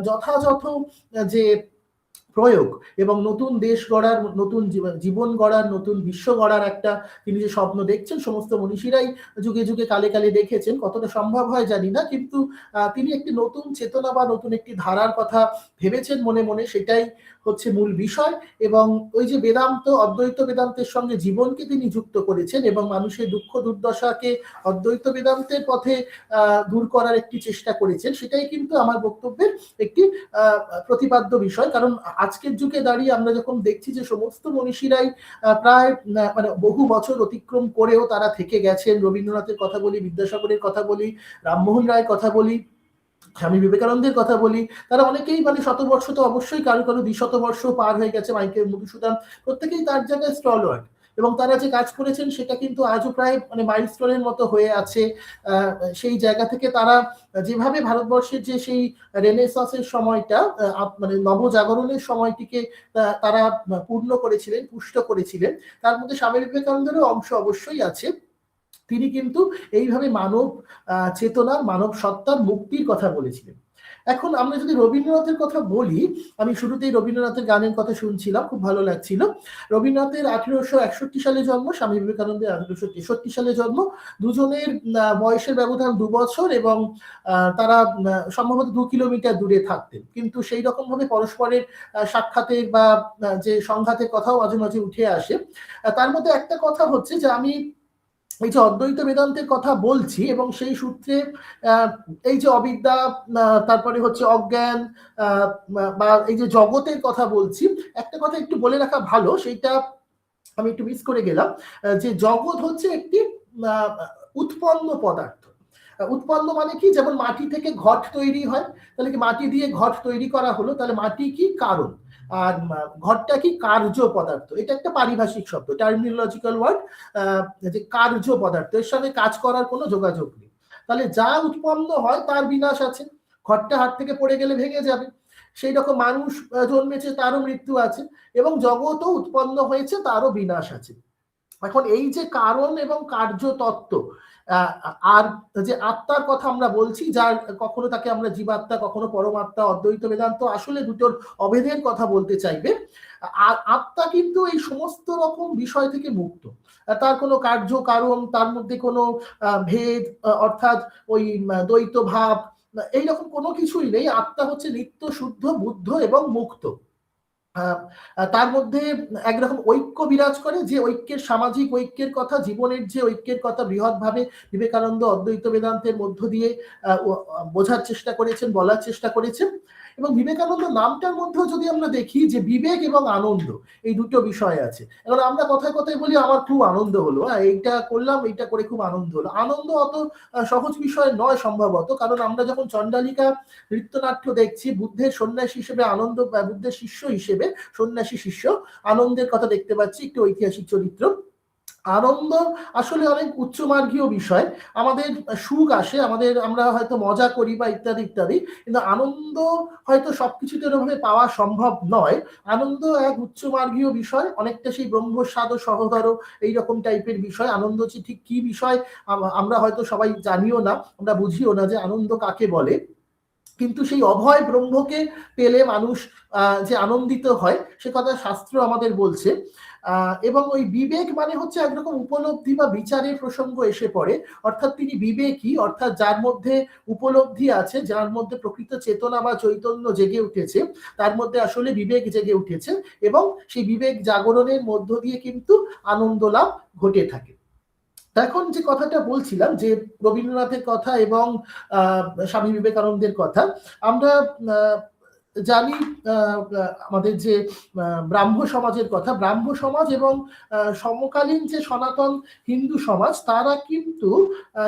যথাযথ যে প্রয়োগ এবং নতুন দেশ গড়ার, নতুন জীবন গড়ার, নতুন বিশ্ব গড়ার একটা তিনি যে স্বপ্ন দেখছেন, সমস্ত মনীষীরাই যুগে যুগে কালে কালে দেখেছেন, কতটা সম্ভব হয় জানি না, কিন্তু তিনি একটি নতুন চেতনা বা নতুন একটি ধারার কথা ভেবেছেন মনে মনে, সেটাই হচ্ছে মূল বিষয়। এবং ওই যে বেদান্ত, অদ্বৈত বেদান্তের সঙ্গে জীবনকে তিনি যুক্ত করেছেন এবং মানুষের দুঃখ দুর্দশাকে অদ্বৈত বেদান্তের পথে দূর করার একটি চেষ্টা করেছেন, সেটাই কিন্তু আমার বক্তব্যের একটি প্রতিপাদ্য বিষয়। কারণ আজকের যুগে দাঁড়িয়ে আমরা যখন দেখছি যে সমস্ত মনীষীরাই প্রায় মানে বহু বছর অতিক্রম করেও তারা থেকে গেছেন, রবীন্দ্রনাথের কথা বলি, বিদ্যাসাগরের কথা বলি, রামমোহন রায়ের কথা বলি, স্বামী বিবেকানন্দের কথা বলি, তারা অনেকেই মানে শতবর্ষ তো অবশ্যই, কারো কারো 200 বর্ষ পার হয়ে গেছে, মাইকেল মধুসূদন, প্রত্যেকেই তার জায়গায় স্টলওয়ার্ড, এবং তারা যে কাজ করেছেন সেটা কিন্তু আজও প্রায় মানে মাইলস্টোনের মতো হয়ে আছে। সেই জায়গা থেকে তারা যেভাবে ভারতবর্ষের যে সেই রেনেসাঁসের সময়টা, মানে নবজাগরণের সময়টিকে তারা পূর্ণ করেছিলেন, পুষ্ট করেছিলেন, তার মধ্যে স্বামী বিবেকানন্দেরও অংশ অবশ্যই আছে। তিনি কিন্তু এইভাবে মানব চেতনার, মানব সত্তার মুক্তির কথা বলেছিলেন। এখন আমরা যদি রবীন্দ্রনাথের কথা বলি, আমি শুরুতেই রবীন্দ্রনাথের গানের কথা শুনছিলাম, খুব ভালো লাগছিল। রবীন্দ্রনাথের 1861 সালে জন্ম, স্বামী বিবেকানন্দের 1863 সালে জন্ম। দুজনের বয়সের ব্যবধান 2 বছর, এবং তারা সম্ভবত 2 কিলোমিটার দূরে থাকতেন, কিন্তু সেই রকম ভাবে পরস্পরের সাক্ষাতের বা যে সংঘাতের কথাও মাঝে মাঝে উঠে আসে। তার মধ্যে একটা কথা হচ্ছে যে আমি এই যে অদ্বৈত বেদান্তের কথা বলছি এবং সেই সূত্রে এই যে অবিদ্যা, তারপরে হচ্ছে অজ্ঞান, বা এই যে জগতের কথা বলছি, একটা কথা একটু বলে রাখা ভালো, সেইটা আমি একটু মিস করে গেলাম, যে জগৎ হচ্ছে একটি উৎপন্ন পদার্থ। উৎপন্ন মানে কি, যেমন মাটি থেকে ঘট তৈরি হয়, তাহলে কি মাটি দিয়ে ঘট তৈরি করা হলো, তাহলে মাটি কি কারণ, আর ঘরটা কি কার্য পদার্থ। এটা একটা পারিভাষিক শব্দ, টার্মিনোলজিক্যাল ওয়ার্ড, যে কার্য পদার্থ, এর সঙ্গে কাজ করার কোনো যোগাযোগ নেই। তাহলে যা উৎপন্ন হয় তার বিনাশ আছে, ঘরটা হাত থেকে পড়ে গেলে ভেঙে যাবে, সেই রকম মানুষ জন্মেছে, তারও মৃত্যু আছে, এবং জগৎও উৎপন্ন হয়েছে, তারও বিনাশ আছে। এখন এই যে কারণ এবং কার্য তত্ত্ব, আর যে আত্মার কথা আমরা বলছি, যার কখনো তাকে আমরা জীবাত্মা, কখনো পরমাত্মা, অদ্বৈত বেদান্ত আসলে দুটোর অভেদের কথা বলতে চাইবে। আত্মা কিন্তু এই সমস্ত রকম বিষয় থেকে মুক্ত, তার কোনো কার্য কারণ, তার মধ্যে কোনো ভেদ, অর্থাৎ ওই দ্বৈত ভাব, এইরকম কোনো কিছুই নেই। আত্মা হচ্ছে নিত্য শুদ্ধ, বুদ্ধ এবং মুক্ত। তার মধ্যে একরকম ঐক্য বিরাজ করে, যে ঐক্যের, সামাজিক ঐক্যের কথা, জীবনের যে ঐক্যের কথা বৃহৎভাবে বিবেকানন্দ অদ্বৈত বেদান্তের মধ্য দিয়ে বোঝার চেষ্টা করেছেন, বলার চেষ্টা করেছেন। এবং বিবেকানন্দ নামটার মধ্যেও যদি আমরা দেখি যে বিবেক এবং আনন্দ, এই দুটো বিষয় আছে। এখন আমরা কথায় কথায় বলি আমার খুব আনন্দ হলো, এইটা করলাম, এইটা করে খুব আনন্দ হলো। আনন্দ অত সহজ বিষয় নয় সম্ভবত, কারণ আমরা যখন চণ্ডালিকা নৃত্যনাট্য দেখছি, বুদ্ধের সন্ন্যাসী হিসেবে আনন্দ, বুদ্ধের শিষ্য হিসেবে সন্ন্যাসী শিষ্য আনন্দের কথা দেখতে পাচ্ছি, একটি ঐতিহাসিক চরিত্র। আনন্দ আসলে অনেক উচ্চমার্গীয় বিষয়। আমাদের সুখ আসে, আমরা হয়তো মজা করি বা ইত্যাদি ইত্যাদি, কিন্তু আনন্দ হয়তো সবকিছুতে এরকমভাবে পাওয়া সম্ভব নয়। আনন্দ এক উচ্চমার্গীয় বিষয়, অনেকটা সেই ব্রহ্মস্বাদ সহধর এইরকম টাইপের বিষয়। আনন্দ ঠিক কি বিষয় আমরা হয়তো সবাই জানিও না, আমরা বুঝিও না যে আনন্দ কাকে বলে, কিন্তু সেই অভয় ব্রহ্মকে পেলে মানুষ যে আনন্দিত হয়, সে কথা শাস্ত্র আমাদের বলছে। এবং ওই বিবেক মানে হচ্ছে একরকম উপলব্ধি বা বিচারের প্রসঙ্গ এসে পড়ে, অর্থাৎ তিনি বিবেকী, অর্থাৎ যার মধ্যে উপলব্ধি আছে, যার মধ্যে প্রকৃত চেতনা বা চৈতন্য জেগে উঠেছে, তার মধ্যে আসলে বিবেক জেগে উঠেছে, এবং সেই বিবেক জাগরণের মধ্য দিয়ে কিন্তু আনন্দ লাভ ঘটে থাকে। এখন যে কথাটা বলছিলাম যে রবীন্দ্রনাথের কথা এবং স্বামী বিবেকানন্দের কথা, আমরা জানি আমাদের যে ব্রাহ্ম সমাজের কথা, ব্রাহ্ম সমাজ এবং সমকালীন যে সনাতন হিন্দু সমাজ, তারা কিন্তু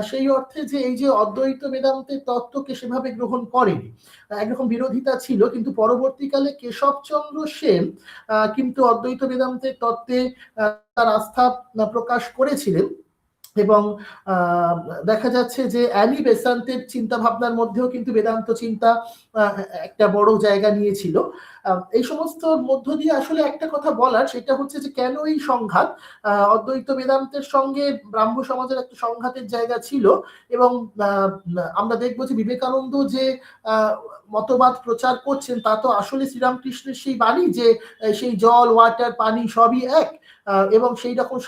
সেই অর্থে যে এই যে অদ্বৈত বেদান্তের তত্ত্বকে সেভাবে গ্রহণ করেনি, একরকম বিরোধিতা ছিল। কিন্তু পরবর্তীকালে কেশবচন্দ্র সেন কিন্তু অদ্বৈত বেদান্তের তত্ত্বে তার আস্থা প্রকাশ করেছিলেন, এবং দেখা যাচ্ছে যে অ্যানি বেসান্তের চিন্তা ভাবনার মধ্যেও কিন্তু বেদান্ত চিন্তা একটা বড় জায়গা নিয়েছিল। এই সমস্ত মধ্য দিয়ে আসলে একটা কথা বলার, সেটা হচ্ছে যে কেন এই সংঘাত, অদ্বৈত বেদান্তের সঙ্গে ব্রাহ্ম সমাজের একটা সংঘাতের জায়গা ছিল। এবং আমরা দেখবো যে বিবেকানন্দ যে মতবাদ প্রচার করছেন, তা তো আসলে শ্রীরামকৃষ্ণের সেই বাণী যে সেই জল, ওয়াটার, পানি সবই এক, এবং সেই রকম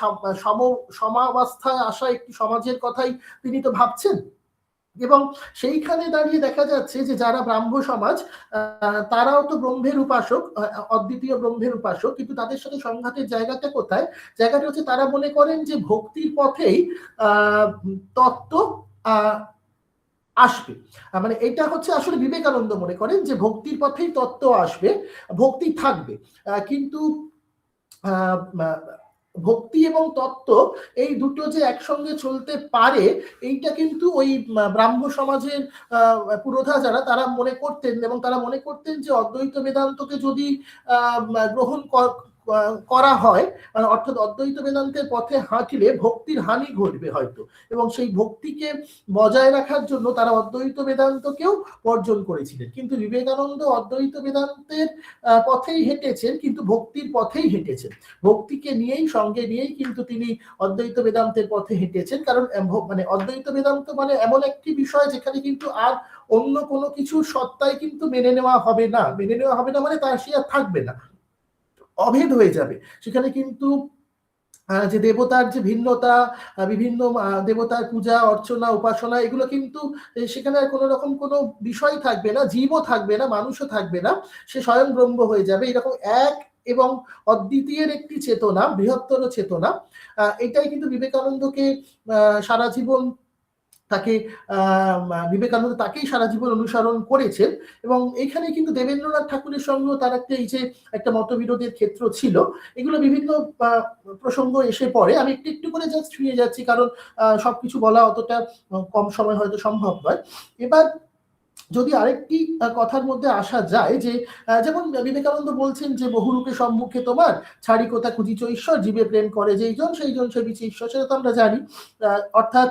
সমাবস্থায় আসা একটি সমাজের কথাই তিনি তো ভাবছেন। এবং সেইখানে দাঁড়িয়ে দেখা যাচ্ছে যে যারা ব্রাহ্ম সমাজ, তারাও তো ব্রহ্মের উপাসক, অদ্বিতীয় ব্রহ্মের উপাসক, কিন্তু তাদের সাথে সংঘাতের জায়গাটা কোথায়? জায়গাটা হচ্ছে তারা মনে করেন যে ভক্তির পথেই তত্ত্ব আসবে। মানে এটা হচ্ছে আসলে বিবেকানন্দ মনে করেন যে ভক্তির পথেই তত্ত্ব আসবে, ভক্তি থাকবে, কিন্তু ভক্তি এবং তত্ত্ব এই দুটো যে একসঙ্গে চলতে পারে, এইটা কিন্তু ওই ব্রাহ্ম সমাজের পুরোধা যারা, তারা মনে করতেন, এবং তারা মনে করতেন যে অদ্বৈত বেদান্তকে যদি গ্রহণ করা হয়, অর্থাৎ অদ্বৈত বেদান্তের পথে হাঁটলে ভক্তির হানি ঘটবে হয়তো, এবং সেই ভক্তিকে বজায় রাখার জন্য তারা অদ্বৈত বেদান্তকেও বর্জন করেছিলেন। কিন্তু বিবেকানন্দ অদ্বৈত বেদান্তের পথেই হেঁটেছেন, কিন্তু ভক্তির পথেই হেঁটেছেন, ভক্তিকে নিয়েই, সঙ্গে নিয়েই কিন্তু তিনি অদ্বৈত বেদান্তের পথে হেঁটেছেন। কারণ মানে অদ্বৈত বেদান্ত মানে এমন একটি বিষয় যেখানে কিন্তু আর অন্য কোনো কিছুর সত্তাই কিন্তু মেনে নেওয়া হবে না, মেনে নেওয়া হবে না মানে তার সে আর থাকবে না, অভেদ হয়ে যাবে। সেখানে কিন্তু যে দেবতার যে ভিন্নতা, বিভিন্ন দেবতার পূজা অর্চনা উপাসনা, এগুলো কিন্তু সেখানে আর কোনো রকম কোনো বিষয় থাকবে না, জীবও থাকবে না, মানুষও থাকবে না, সে স্বয়ং ব্রহ্ম হয়ে যাবে। এরকম এক এবং অদ্বিতীয়ের একটি চেতনা, বৃহত্তর চেতনা, এটাই কিন্তু বিবেকানন্দকে সারা জীবন তাকে বিবেকানন্দ তাকেই সারা জীবন অনুসরণ করেছেন। এবং এখানে কিন্তু দেবেন্দ্রনাথ ঠাকুরের সঙ্গেও তার একটা এই যে একটা মতবিরোধের ক্ষেত্র ছিল, এগুলো বিভিন্ন প্রসঙ্গ এসে পড়ে। আমি একটু একটু করে জাস্ট ছুঁয়ে যাচ্ছি, কারণ সবকিছু বলা অতটা কম সময় হয়তো সম্ভব নয়। এবার যদি আরেকটি কথার মধ্যে আসা যায়, যে যেমন বিবেকানন্দ বলছেন যে বহুরূপে সম্মুখে তোমার ছাড়ি কোথা খুঁজিছ ঈশ্বর, জীবে প্রেম করে যেইজন সেইজন সেবিছে ঈশ্বর, সেটা তো আমরা জানি। অর্থাৎ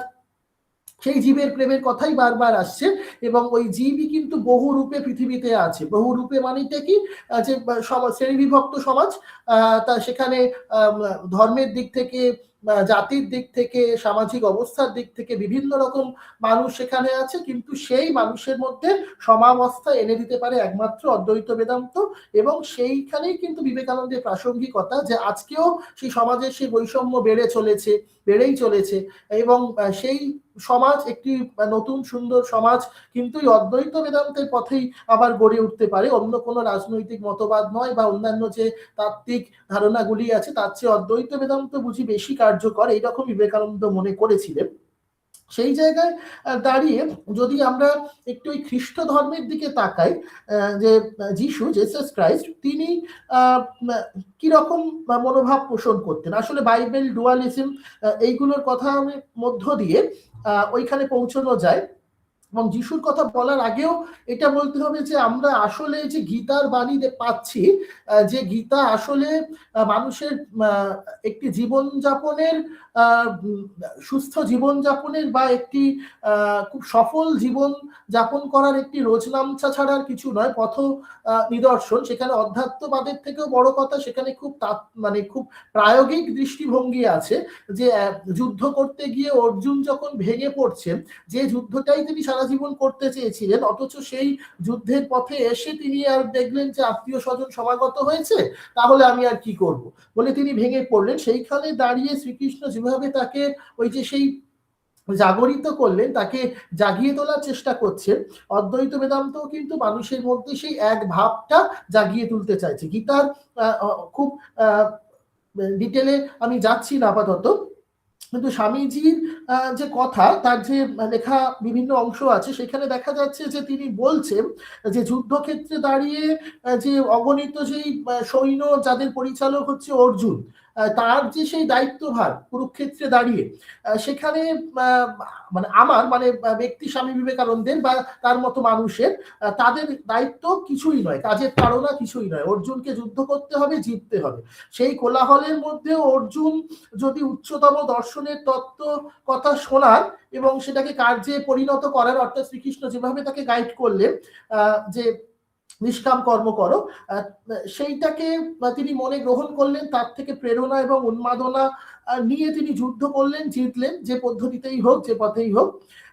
সেই জীবের প্রেমের কথাই বারবার আসছে, এবং ওই জীবই কিন্তু বহু রূপে পৃথিবীতে আছে। বহু রূপে মানেটা কি, যে শ্রেণীবিভক্ত সমাজ, তা সেখানে ধর্মের দিক থেকে, জাতির দিক থেকে, সামাজিক অবস্থার দিক থেকে বিভিন্ন রকম মানুষ সেখানে আছে, কিন্তু সেই মানুষের মধ্যে সমাবস্থা এনে দিতে পারে একমাত্র অদ্বৈত বেদান্ত। এবং সেইখানেই কিন্তু বিবেকানন্দের প্রাসঙ্গিকতা, যে আজকেও সেই সমাজের সেই বৈষম্য বেড়েই চলেছে, এবং সেই সমাজ একটি নতুন সুন্দর সমাজ কিন্তু এই অদ্বৈত বেদান্তের পথেই আবার গড়ে উঠতে পারে, অন্য কোনো রাজনৈতিক মতবাদ নয়, বা অন্যান্য যে তাত্ত্বিক ধারণাগুলি আছে তার চেয়ে অদ্বৈত বেদান্ত বুঝি বেশি কার্যকর, এইরকম বিবেকানন্দ মনে করেছিলেন। সেই জায়গায় দাঁড়িয়ে যদি আমরা একটু ওই খ্রিস্ট ধর্মের দিকে তাকাই, যে যিশু, জেসাস ক্রাইস্ট, তিনি কিরকম মনোভাব পোষণ করতেন, আসলে বাইবেল, ডুয়ালিজম, এইগুলোর কথা মধ্য দিয়ে ওইখানে পৌঁছানো যায়। এবং যিশুর কথা বলার আগেও এটা বলতে হবে যে আমরা আসলে যে গীতার বাণী পাচ্ছি, যে গীতা আসলে মানুষের একটি জীবনযাপনের সুস্থ জীবনযাপনের বা একটি খুব সফল জীবন যাপন করার একটি রোজনামচা ছাড়ার কিছু নয়, পথ নিদর্শন। সেখানে অধ্যাত্মবাদের থেকেও বড় কথা, সেখানে খুব মানে খুব প্রায়োগিক দৃষ্টিভঙ্গি আছে। যে যুদ্ধ করতে গিয়ে অর্জুন যখন ভেঙে পড়ছেন, যে যুদ্ধটাই তিনি সারা জীবন করতে চেয়েছিলেন, অথচ সেই যুদ্ধের পথে এসে তিনি আর দেখলেন যে আত্মীয় স্বজন সমাগত হয়েছে, তাহলে আমি আর কি করব বলে তিনি ভেঙে পড়লেন। সেইখানে দাঁড়িয়ে শ্রীকৃষ্ণ যেভাবে তাকে ওই যে সেই জাগরিত করলেন, তাকে জাগিয়ে তোলার চেষ্টা করছেন, অদ্বৈত বেদান্ত কিন্তু মানুষের মধ্যে সেই এক ভাবটা জাগিয়ে তুলতে চাইছে। গীতার খুব ডিটেলে আমি যাচ্ছি না আপাতত, কিন্তু স্বামীজির যে কথা, তার যে লেখা বিভিন্ন অংশ আছে, সেখানে দেখা যাচ্ছে যে তিনি বলছেন যে যুদ্ধক্ষেত্রে দাঁড়িয়ে যে অগণিত যেই সৈন্য যাদের পরিচালক হচ্ছে অর্জুন, তার যে সেই দায়িত্বভার কুরুক্ষেত্রে দাঁড়িয়ে, সেখানে মানে আমার মানে ব্যক্তি স্বামী বিবেকানন্দের বা তার মতো মানুষের তাদের দায়িত্ব কিছুই নয়, কাজের তাড়না কিছুই নয়। অর্জুনকে যুদ্ধ করতে হবে, জিততে হবে। সেই কোলাহলের মধ্যেও অর্জুন যদি উচ্চতম দর্শনের তত্ত্ব কথা শোনার এবং সেটাকে কার্যে পরিণত করার, অর্থাৎ শ্রীকৃষ্ণ যেভাবে তাকে গাইড করলেন যে নিষ্কাম কর্ম করো, সেইটাকে তিনি মনে গ্রহণ করলেন, তার থেকে প্রেরণা এবং উন্মাদনা নিয়ে তিনি যুদ্ধ করলেন, জিতলেন, যে পদ্ধতিতেই হোক, যে পথেই হোক।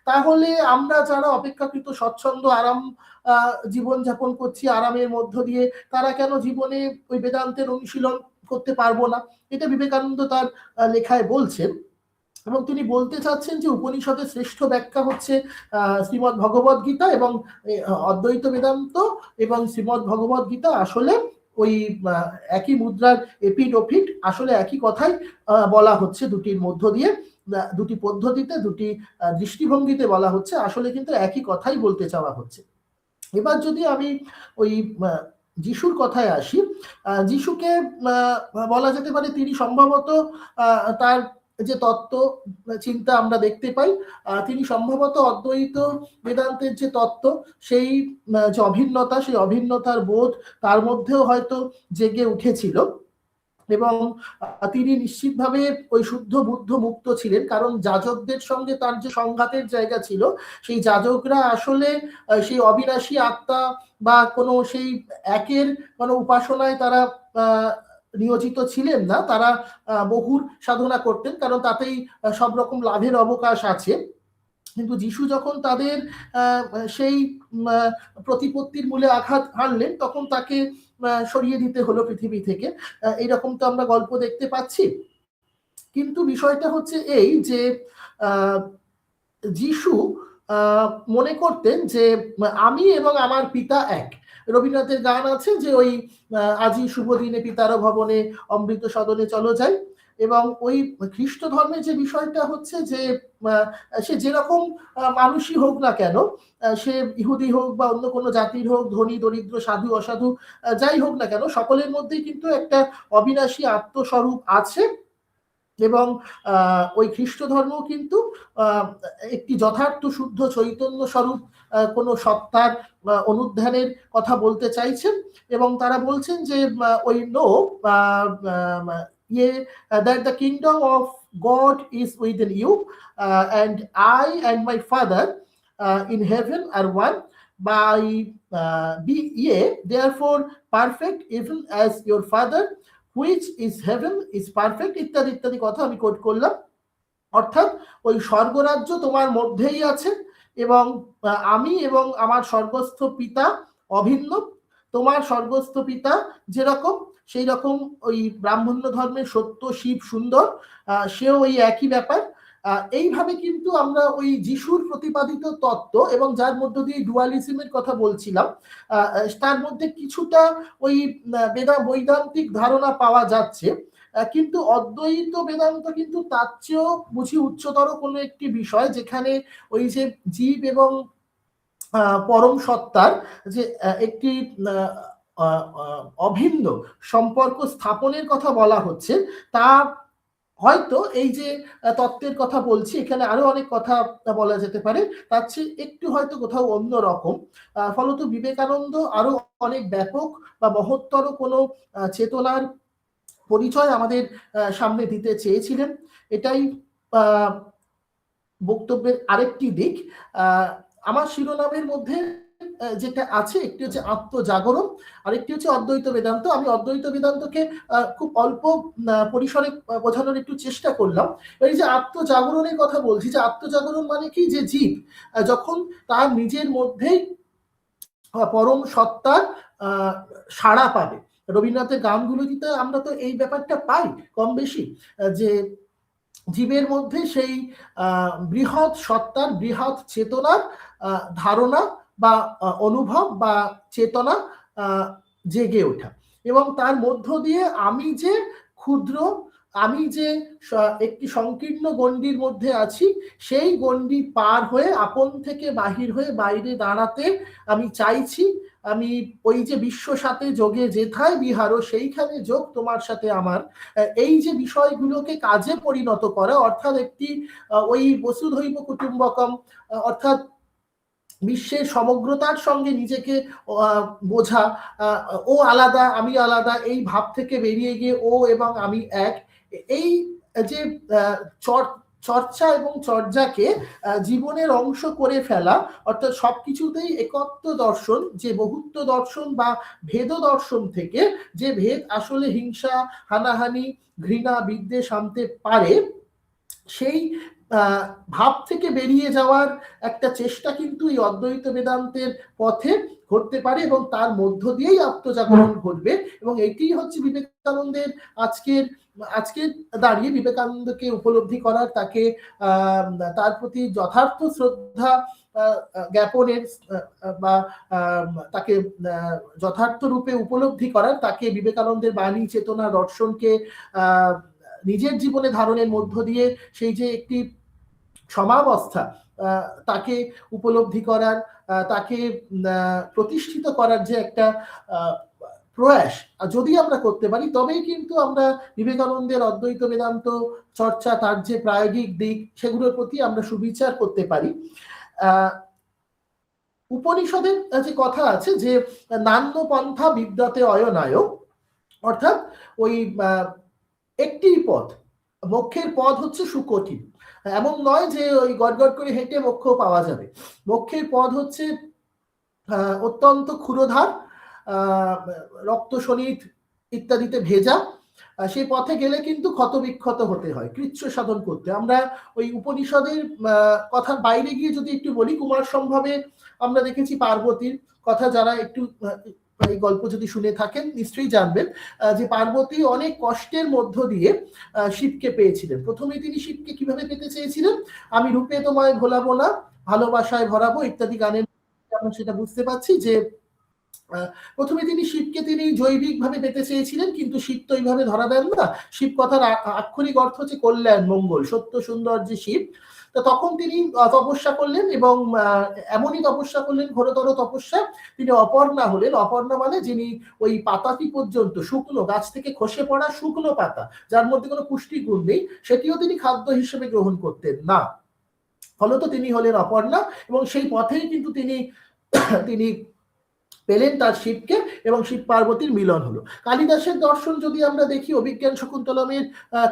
তাহলে আমরা যারা অপেক্ষাকৃত স্বচ্ছন্দ আরাম জীবনযাপন করছি, আরামের মধ্য দিয়ে, তারা কেন জীবনে ওই বেদান্তের অনুশীলন করতে পারবো না? এটা বিবেকানন্দ তার লেখায় বলছেন। এবং তিনি বলতে চাচ্ছেন যে উপনিষদের শ্রেষ্ঠ ব্যাখ্যা হচ্ছে শ্রীমদ্ ভগবদ গীতা, এবং অদ্বৈত বেদান্ত এবং শ্রীমদ্ ভগবদ গীতা আসলে ওই একই মুদ্রার এপিঠ ওপিঠ, আসলে একই কথাই বলা হচ্ছে, দুটির মধ্য দিয়ে, দুটি পদ্ধতিতে, দুটি দৃষ্টিভঙ্গিতে বলা হচ্ছে, আসলে কিন্তু একই কথাই বলতে চাওয়া হচ্ছে। এবার যদি আমি ওই যিশুর কথায় আসি, যিশুকে বলা যেতে পারে তিনি সম্ভবত তার যে তত্ত্ব চিন্তা আমরা দেখতে পাই, তিনি সম্ভবত অদ্বৈত বেদান্তের যে তত্ত্ব, সেই যে অভিন্নতা, সেই অভিন্নতার বোধ তার মধ্যেও হয়তো জেগে উঠেছিল। এবং তিনি নিশ্চিতভাবে ওই শুদ্ধ বুদ্ধ মুক্ত ছিলেন, কারণ যাজকদের সঙ্গে তার যে সংঘাতের জায়গা ছিল, সেই যাজকরা আসলে সেই অবিনাশী আত্মা বা কোনো সেই একের কোনো উপাসনায় তারা নিয়োজিত ছিলেন না। তারা বহুর সাধনা করতেন, কারণ তাতেই সব রকম লাভের অবকাশ আছে। কিন্তু যিশু যখন তাদের সেই প্রতিপত্তির মূলে আঘাত হানলেন, তখন তাকে সরিয়ে দিতে হলো পৃথিবী থেকে। এইরকম তো আমরা গল্প দেখতে পাচ্ছি। কিন্তু বিষয়টা হচ্ছে এই যে যিশু মনে করতেন যে আমি এবং আমার পিতা এক। রবীন্দ্রনাথের গান আছে যে ওই আজি শুভ দিনে পিতার ভবনে অমৃত সদনে চলো যাই। এবং ওই খ্রিস্ট ধর্মের যে বিষয়টা হচ্ছে যে সে যেরকম মানুষই হোক না কেন, সে ইহুদি হোক বা অন্য কোনো জাতির হোক, ধনী দরিদ্র, সাধু অসাধু, যাই হোক না কেন, সকলের মধ্যেই কিন্তু একটা অবিনাশী আত্মস্বরূপ আছে। এবং ওই খ্রিস্ট ধর্ম কিন্তু একটি যথার্থ শুদ্ধ চৈতন্য স্বরূপ কোনো সত্তার অনুধ্যানের কথা বলতে চাইছেন। এবং তারা বলছেন যে ওই no that the kingdom of God is within you, and I and my Father in heaven are one. By be ye therefore perfect, even as your Father which is heaven is perfect, ইত্যাদি ইত্যাদি কথা আমি কোট করলাম। অর্থাৎ ওই স্বর্গরাজ্য তোমার মধ্যেই আছে, এবং আমি এবং আমার স্বর্গস্থ পিতা অভিন্ন। তোমার স্বর্গস্থ পিতা যেরকম, সেই রকম ওই ব্রাহ্মণ্য ধর্মের সত্য শিব সুন্দর, সেও ওই একই ব্যাপার। এইভাবে কিন্তু আমরা ওই যিশুর প্রতিপাদিত তত্ত্ব, এবং যার মধ্য দিয়ে ডুয়ালিজমের কথা বলছিলাম, তার মধ্যে কিছুটা ওই বৈদান্তিক ধারণা পাওয়া যাচ্ছে। কিন্তু অদ্বৈত বেদান্ত কিন্তু তার চেয়েও বুঝি উচ্চতর কোনো একটি বিষয়, যেখানে ওই যে জীব এবং পরম সত্তার যে একটি অভিন্ন সম্পর্ক স্থাপনের কথা বলা হচ্ছে, তা হয়তো এই যে তত্ত্বের কথা বলছি, এখানে আরো অনেক কথা বলা যেতে পারে, তার চেয়ে একটু হয়তো কোথাও অন্য রকম। ফলত বিবেকানন্দ আরো অনেক ব্যাপক বা মহত্তর কোনো চেতনার পরিচয় আমাদের সামনে দিতে চেয়েছিলেন। এটাই বক্তব্যের আরেকটি দিক। আমার শিরোনামের মধ্যে যেটা আছে, একটি হচ্ছে আত্মজাগরণ, আরেকটি হচ্ছে অদ্বৈত বেদান্ত। আমি অদ্বৈত বেদান্তকে খুব অল্প পরিসরে বোঝানোর একটু চেষ্টা করলাম। এই যে আত্মজাগরণের কথা বলছি, যে আত্মজাগরণ মানে কি, যে জীব যখন তার নিজের মধ্যেই পরম সত্তার সাড়া পাবে। রবীন্দ্রনাথের গানগুলোতে আমরা তো এই ব্যাপারটা পাই কম বেশি, যে জীবের মধ্যে সেই বৃহৎ সত্তার, বৃহৎ চেতনার ধারণা বা অনুভব বা চেতনা জেগে ওঠা, এবং তার মধ্য দিয়ে আমি যে ক্ষুদ্র, আমি যে একটি সংকীর্ণ গণ্ডির মধ্যে আছি, সেই গণ্ডি পার হয়ে আপন থেকে বাহির হয়ে বাইরে দাঁড়াতে আমি চাইছি। আমি ওই যে বিশ্ব সাথে যোগে যেথায় বিহারও, সেইখানে যোগ তোমার সাথে আমার, এই যে বিষয়গুলোকে কাজে পরিণত করা, অর্থাৎ একটি ওই বসুধৈব কুটুম্বকম, অর্থাৎ বিশ্বের সমগ্রতার সঙ্গে নিজেকে বোঝা, ও আলাদা আমি আলাদা, এই ভাব থেকে বেরিয়ে গিয়ে ও এবং আমি এক, এই যে চর্চা এবং চর্যাকে জীবনের অংশ করে ফেলা, অর্থাৎ সবকিছুতেই একত্ব দর্শন, যে বহুত্ব দর্শন বা ভেদ দর্শন থেকে যে ভেদ আসলে হিংসা, হানাহানি, ঘৃণা, বিদ্বেষ আনতে পারে, সেই ভাব থেকে বেরিয়ে যাওয়ার একটা চেষ্টা কিন্তু এই অদ্বৈত বেদান্তের পথে ঘটতে পারে, এবং তার মধ্য দিয়েই আত্মজাগরণ ঘটবে। এবং এটি হচ্ছে বিবেকানন্দের আজকের দাঁড়িয়ে বিবেকানন্দকে উপলব্ধি করার, তাকে তার প্রতি যথার্থ শ্রদ্ধা জ্ঞাপনের বা তাকে যথার্থ রূপে উপলব্ধি করার, তাকে বিবেকানন্দের বাণী, চেতনা, দর্শনকে নিজের জীবনে ধারণের মধ্য দিয়ে সেই যে একটি সমাবস্থা, তাকে উপলব্ধি করার, তাকে প্রতিষ্ঠিত করার যে একটা প্রয়াস যদি আমরা করতে পারি, তবেই কিন্তু আমরা বিবেকানন্দের অদ্বৈত বেদান্ত চর্চা, তার যে প্রায়োগিক দিক, সেগুলোর প্রতি আমরা সুবিচার করতে পারি। উপনিষদের যে কথা আছে, যে নান্য পন্থা বিদ্যাতে অয়নায়, অর্থাৎ ওই একটি পথ, মোক্ষের পথ হচ্ছে সুকঠিন, এমন নয় যে ওই গড়গড় করে হেঁটে মোক্ষ পাওয়া যাবে। মোক্ষের পথ হচ্ছে অত্যন্ত ক্ষুরোধার, রক্ত শনিত ইত্যাদিতে ভেজা। সেই পথে গেলে কিন্তু ক্ষতবিক্ষত হতে হয়, কৃচ্ছ সাধন করতে। আমরা ওই উপনিষদের কথার বাইরে গিয়ে যদি একটু বলি, কুমার সম্ভবে আমরা দেখেছি পার্বতীর কথা, যারা একটু এই গল্প যদি শুনে থাকেন নিশ্চয়ই জানবেন, যে পার্বতী অনেক কষ্টের মধ্য দিয়ে শিবকে পেয়েছিলেন। প্রথমে তিনি শিবকে কিভাবে পেতে চেয়েছিলেন, আমি রূপে তোমায় ভোলাবো না, ভালোবাসায় ভরাবো ইত্যাদি গানের আমরা সেটা বুঝতে পারছি, যে প্রথমে তিনি শিবকে তিনি জৈবিক ভাবে পেতে চেয়েছিলেন, কিন্তু শিব তো এইভাবে ধরা দেন না। শিব কথার আক্ষরিক অর্থ হচ্ছে কল্যাণ, মঙ্গল, সত্য, সুন্দর যে শিব। তো তখন তিনি তপস্যা করলেন, এবং এমনই তপস্যা করলেন, ঘোরতর তপস্যা, তিনি অপর্ণা হলেন। অপর্ণা মানে যিনি ওই পাতাটি পর্যন্ত, শুকনো গাছ থেকে খসে পড়া শুকনো পাতা, যার মধ্যে কোনো পুষ্টি গুণ নেই, সেটিও তিনি খাদ্য হিসেবে গ্রহণ করতেন না। ফলত তিনি হলেন অপর্ণা, এবং সেই পথেই কিন্তু তিনি পেলেন তার শিবকে, এবং শিব পার্বতীর মিলন হলো। কালিদাসের দর্শন যদি আমরা দেখি, অভিজ্ঞান শকুন্তলমের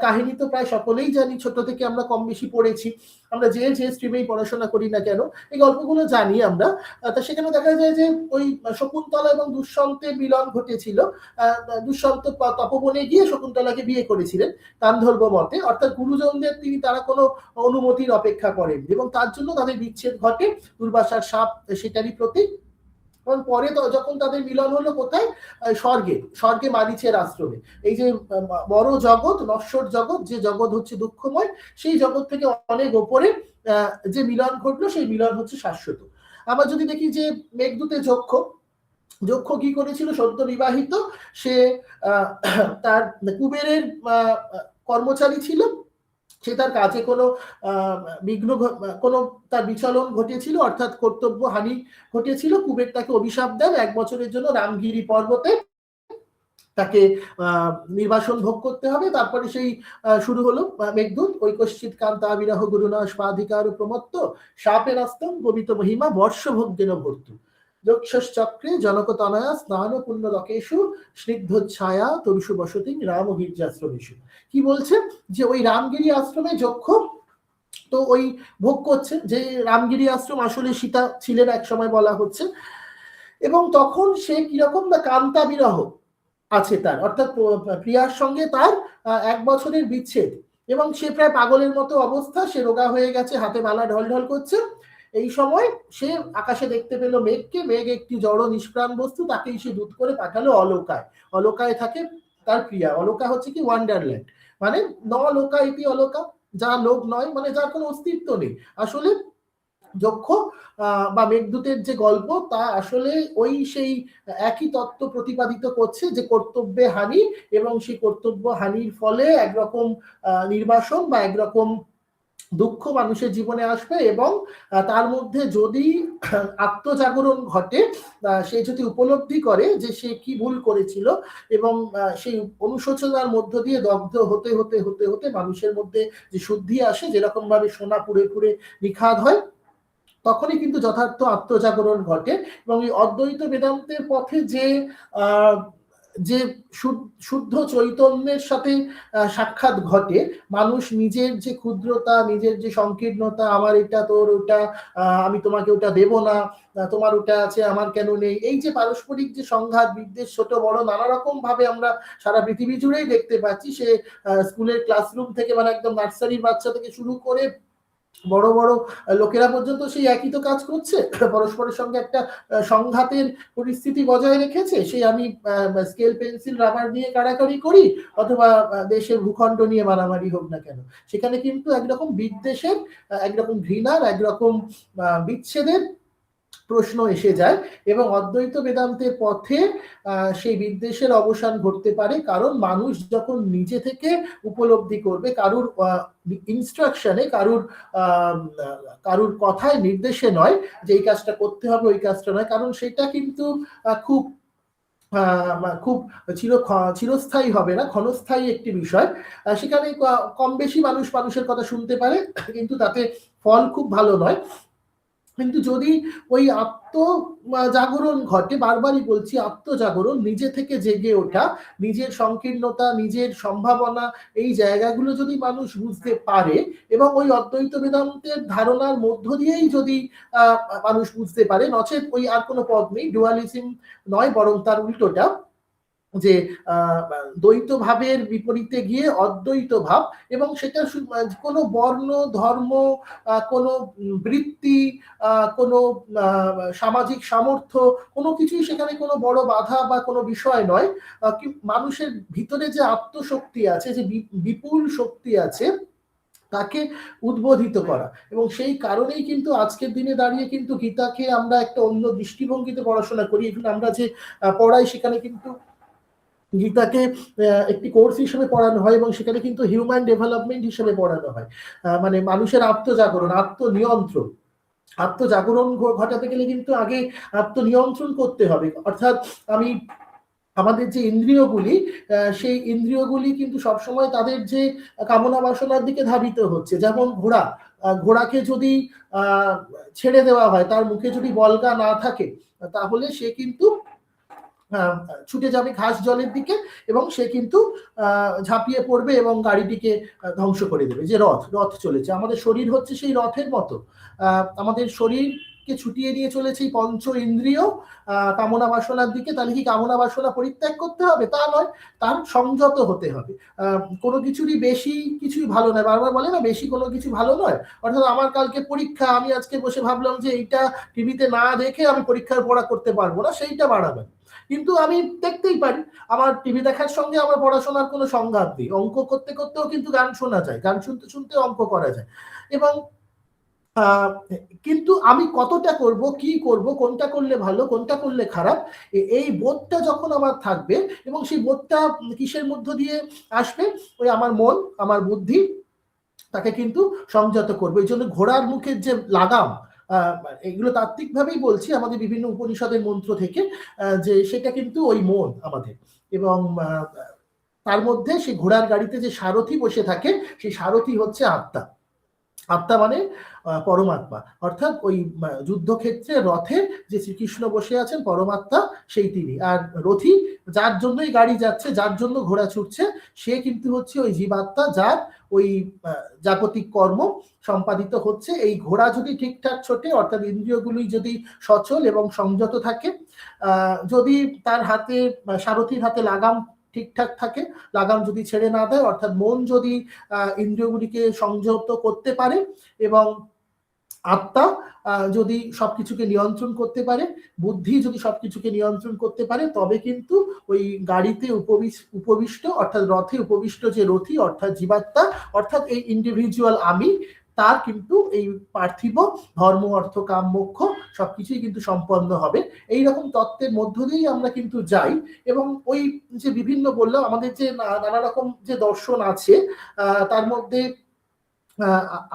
কাহিনী তো প্রায় সকলেই জানি, ছোট থেকে আমরা কম বেশি পড়েছি, আমরা যে স্ট্রিমেই পড়াশোনা করি না কেন এই গল্পগুলো জানি আমরা। তা সেখানে দেখা যায় যে ওই শকুন্তলা এবং দুষ্যন্তের মিলন ঘটেছিল। দুষ্যন্ত তপবনে গিয়ে শকুন্তলাকে বিয়ে করেছিলেন গান্ধর্ব মতে, অর্থাৎ গুরুজনদের তারা কোনো অনুমতির অপেক্ষা করেন, এবং তার জন্য তাদের বিচ্ছেদ ঘটে। দুর্বাসার সাপ সেটারই প্রতীক। এবং পরে যখন তাদের মিলন হলো কোথায়, স্বর্গে মারিচের আশ্রমে। এই যে বড় জগৎ, নশ্বর জগৎ, যে জগৎ হচ্ছে দুঃখময়, সেই জগৎ থেকে অনেক ওপরে যে মিলন ঘটলো, সেই মিলন হচ্ছে শাশ্বত। আমরা যদি দেখি যে মেঘদূতে যক্ষ কি করেছিল, সদ্য বিবাহিত, সে তার কুবেরের কর্মচারী ছিল, সে তার কাজে কোনো বিঘ্ন, কোনো তার বিচলন ঘটেছিল, অর্থাৎ কর্তব্য হানি ঘটেছিল। কুবের তাকে অভিশাপ দেন 1 বছরের জন্য রামগিরি পর্বতে তাকে নির্বাসন ভোগ করতে হবে। তারপরে সেই শুরু হলো মেঘদূত, ঐকশ্চিত কান্তা বিরহ গুরুনা স্বাধিকার প্রমত্ত সাপের আস্তম গবিত মহিমা বর্ষভোগ্যেন ভর্তু। যক্ষশ্চক্রে জনকতনয়া স্নান পুণ্য লকেশু স্নিগ্ধচ্ছায়া তরুষু বসতি রামগির্যাশ্রমেশু। কি বলছে যে ওই রামগিরি আশ্রমে যক্ষ তো ওই ভোগ করছে, যে রামগিরি আশ্রম আসলে সীতা ছিলেন এক সময় বলা হচ্ছে, এবং তখন সে কিরকম না কান্তা বিরহ আছে তার, অর্থাৎ প্রিয়ার সঙ্গে তার 1 বছরের বিচ্ছেদ, এবং সে প্রায় পাগলের মতো অবস্থা, সে রোগা হয়ে গেছে, হাতে মালা ঢল ঢল করছে। এই সময় সে আকাশে দেখতে পেল মেঘকে, মেঘ একটি জড় নিষ্প্রাণ বস্তু, তাকেই সে দূত করে পাঠালো অলোকায়। অলোকায় থাকে তার প্রিয়া। অলোকা হচ্ছে কি ওয়ান্ডারল্যান্ড, মানে ন লোকা ইতি অলোকা, যা লোক নয়, মানে যার কোনো অস্তিত্ব নেই। আসলে যক্ষ বা মেঘদূতের যে গল্প, তা আসলে ওই সেই একই তত্ত্ব প্রতিপাদিত করছে, যে কর্তব্যে হানি, এবং সেই কর্তব্য হানির ফলে একরকম নির্বাসন বা একরকম দুঃখ মানুষের জীবনে আসবে, এবং তার মধ্যে যদি আত্মজাগরণ ঘটে, সে যদি উপলব্ধি করে যে সে কি ভুল করেছিল, এবং সেই অনুশোচনার মধ্য দিয়ে দগ্ধ হতে হতে হতে হতে মানুষের মধ্যে যে শুদ্ধি আসে, যেরকম ভাবে সোনা পুড়ে পুড়ে নিখাদ হয়, তখনই কিন্তু যথার্থ আত্মজাগরণ ঘটে। এবং এই অদ্বৈত বেদান্তের পথে যে যে শুদ্ধ চৈতন্যের সাথে সাক্ষাৎ ঘটে, মানুষ নিজের যে ক্ষুদ্রতা, নিজের যে সংকীর্ণতা, আমার এটা তোর ওটা, আমি তোমাকে ওটা দেব না, তোমার ওটা আছে আমার কেন নেই, এই যে পারস্পরিক যে সংঘাত বিদ্বেষ, ছোট বড় নানা রকম ভাবে আমরা সারা পৃথিবী জুড়েই দেখতে পাচ্ছি। সে স্কুলের ক্লাসরুম থেকে, মানে একদম নার্সারির বাচ্চা থেকে শুরু করে বড় বড় লোকেরা পর্যন্ত সেই একই তো কাজ করছে, পরস্পরের সঙ্গে একটা সংঘাতের পরিস্থিতি বজায় রেখেছে। সেই আমি স্কেল পেন্সিল রাবার দিয়ে কাড়াকাড়ি করি, অথবা দেশের ভূখণ্ড নিয়ে মারামারি হোক না কেন, সেখানে কিন্তু একরকম বিদ্বেষের, একরকম ঘৃণার, একরকম বিচ্ছেদের প্রশ্ন এসে যায়। এবং অদ্বৈত বেদান্তের পথে সেই বিদ্বেষের অবসান ঘটতে পারে, কারণ মানুষ যখন নিজে থেকে উপলব্ধি করবে, কারুর ইনস্ট্রাকশনে, কারুর কথায় নির্দেশে নয় যে এই কাজটা করতে হবে, ওই কাজটা নয়, কারণ সেটা কিন্তু খুব খুব চিরস্থায়ী হবে না, ক্ষণস্থায়ী একটি বিষয়। সেখানে কম বেশি মানুষ মানুষের কথা শুনতে পারে, কিন্তু তাতে ফল খুব ভালো নয়। কিন্তু যদি ওই আত্মজাগরণ ঘটে, বারবারই বলছি আত্মজাগরণ, নিজে থেকে জেগে ওঠা, নিজের সংকীর্ণতা, নিজের সম্ভাবনা, এই জায়গাগুলো যদি মানুষ বুঝতে পারে, এবং ওই অদ্বৈত বেদান্তের ধারণার মধ্য দিয়েই যদি মানুষ বুঝতে পারে, নচেত ওই আর কোনো পথ নেই, ডুয়ালিজম নয়, বরং তার উল্টোটা, যে দ্বৈত ভাবের বিপরীতে গিয়ে অদ্বৈত ভাব, এবং সেটা কোনো বর্ণ, ধর্ম, কোনো বৃত্তি, কোনো সামাজিক সামর্থ্য, কোনো কিছুই সেখানে কোনো বড় বাধা বা কোনো বিষয় নয়। মানুষের ভিতরে যে আত্মশক্তি আছে, যে বিপুল শক্তি আছে, তাকে উদ্বোধিত করা। এবং সেই কারণেই কিন্তু আজকের দিনে দাঁড়িয়ে কিন্তু গীতাকে আমরা একটা অন্য দৃষ্টিভঙ্গিতে পড়াশোনা করি। এখন আমরা যে পড়াই, সেখানে কিন্তু গীতাকে একটি কোর্স হিসেবে পড়ানো হয়, এবং সেখানে কিন্তু হিউম্যান ডেভেলপমেন্ট হিসেবে পড়ানো হয়। মানে মানুষের আত্মজাগরণ, আত্মনিয়ন্ত্রণ, আত্মজাগরণ ঘটাতে গেলে কিন্তু আগে আত্মনিয়ন্ত্রণ করতে হবে। অর্থাৎ আমাদের যে ইন্দ্রিয়গুলি, সেই ইন্দ্রিয়গুলি কিন্তু সবসময় তাদের যে কামনা বাসনার দিকে ধাবিত হচ্ছে। যেমন ঘোড়াকে যদি ছেড়ে দেওয়া হয়, তার মুখে যদি বলগা না থাকে, তাহলে সে কিন্তু ছুটে যাবে ঘাস জলের দিকে, এবং সে কিন্তু ঝাঁপিয়ে পড়বে এবং গাড়িটিকে ধ্বংস করে দেবে। যে রথ চলেছে, আমাদের শরীর হচ্ছে সেই রথের মতো। আমাদের শরীরকে ছুটিয়ে নিয়ে চলেছে এই পঞ্চ ইন্দ্রিয় কামনা বাসনার দিকে। তাহলে কি কামনা বাসনা পরিত্যাগ করতে হবে? তা নয়, তার সংযত হতে হবে। কোনো কিছুরই বেশি কিছুই ভালো নয়, বারবার বলে না বেশি কোনো কিছু ভালো নয়। অর্থাৎ আমার কালকে পরীক্ষা, আমি আজকে বসে ভাবলাম যে এইটা টিভিতে না দেখে আমি পরীক্ষার পড়া করতে পারবো না, সেইটা বাড়াবেন। কিন্তু আমি দেখতেই পারি, আমার টিভি দেখার সঙ্গে আমার পড়াশোনার কোনো সংঘাত নেই। অঙ্ক করতে করতেও কিন্তু গান শোনা যায়, গান শুনতে শুনতে অঙ্ক করা যায়। এবং কিন্তু আমি কতটা করব, কি করব, কোনটা করলে ভালো, কোনটা করলে খারাপ, এই বোধটা যখন আমার থাকবে, এবং সেই বোধটা কিসের মধ্য দিয়ে আসবে? ওই আমার মন, আমার বুদ্ধি তাকে কিন্তু সংযত করবে। এই জন্য ঘোড়ার মুখের যে লাগাম, এগুলো তাত্ত্বিকভাবেই বলছি, আমাদের বিভিন্ন উপনিষদের মন্ত্র থেকে, যে সেটা কিন্তু ওই মন আমাদের। এবং তার মধ্যে সেই ঘোড়ার গাড়িতে যে সারথি বসে থাকে, সেই সারথি হচ্ছে আত্মা। আত্মা মানে পরমাত্মা, অর্থাৎ ওই যুদ্ধক্ষেত্রে রথের যে শ্রীকৃষ্ণ বসে আছেন পরমাত্মা সেই তিনি, আর রথী যার জন্যই গাড়ি যাচ্ছে, যার জন্য ঘোড়া ছুটছে, সে কিন্তু হচ্ছে ওই জীবাত্মা, যার ওই জাগতিক কর্ম সম্পাদিত হচ্ছে। এই ঘোড়া যদি ঠিকঠাক ছোটে, অর্থাৎ ইন্দ্রিয়গুলি যদি সচল এবং সংযত থাকে, যদি তার হাতে সারথীর হাতে লাগাম ঠিকঠাক থাকে, লাগাম যদি ছেড়ে না দেয়, অর্থাৎ মন যদি ইন্দ্রিয়গুলিকে সংযত করতে পারে এবং আত্মা যদি সবকিছুকে নিয়ন্ত্রণ করতে পারে, বুদ্ধি যদি সবকিছুকে নিয়ন্ত্রণ করতে পারে, তবে কিন্তু ওই গাড়িতে উপবিষ্ট অর্থাৎ রথে উপবিষ্ট যে রথী অর্থাৎ জীবাত্মা, অর্থাৎ এই ইন্ডিভিজুয়াল আমি, তার কিন্তু এই পার্থিব ধর্ম অর্থ কাম মোক্ষ সবকিছুই কিন্তু সম্পন্ন হবে। এইরকম তত্ত্বের মধ্য দিয়েই আমরা কিন্তু যাই। এবং ওই যে বিভিন্ন বললাম আমাদের যে নানা রকম যে দর্শন আছে, তার মধ্যে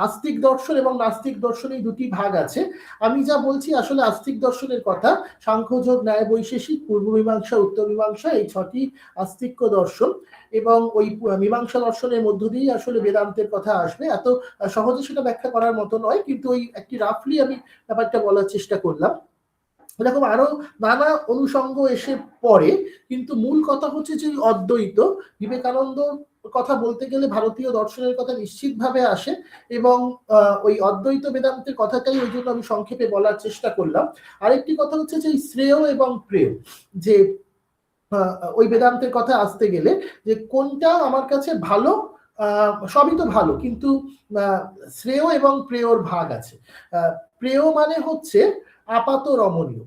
আস্তিক দর্শন এবং নাস্তিক দর্শন এই দুটি ভাগ আছে। আমি যা বলছি আসলে আস্তিক দর্শনের কথা, সাংখ্যযোগ, ন্যায় বৈশেষিক, পূর্ব মীমাংসা, উত্তর মীমাংসা, এই 6টি আস্তিক্য দর্শন, এবং ওই মীমাংসা দর্শনের মধ্য দিয়েই আসলে বেদান্তের কথা আসবে। এত সহজে সেটা ব্যাখ্যা করার মতো নয়, কিন্তু ওই একটি রাফলি আমি ব্যাপারটা বলার চেষ্টা করলাম। এরকম আরো নানা অনুষঙ্গ এসে পড়ে, কিন্তু মূল কথা হচ্ছে যে অদ্বৈত, বিবেকানন্দ কথা বলতে গেলে ভারতীয় দর্শনের কথা নিশ্চিতভাবে আসে, এবং ওই অদ্বৈত বেদান্তের কথাটাই ওই জন্য আমি সংক্ষেপে বলার চেষ্টা করলাম। আরেকটি কথা হচ্ছে যে শ্রেয় এবং প্রেয়, যে ওই বেদান্তের কথা আসতে গেলে যে কোনটা আমার কাছে ভালো, সবই তো ভালো, কিন্তু শ্রেয় এবং প্রেয়র ভাগ আছে। প্রেয় মানে হচ্ছে আপাত রমণীয়,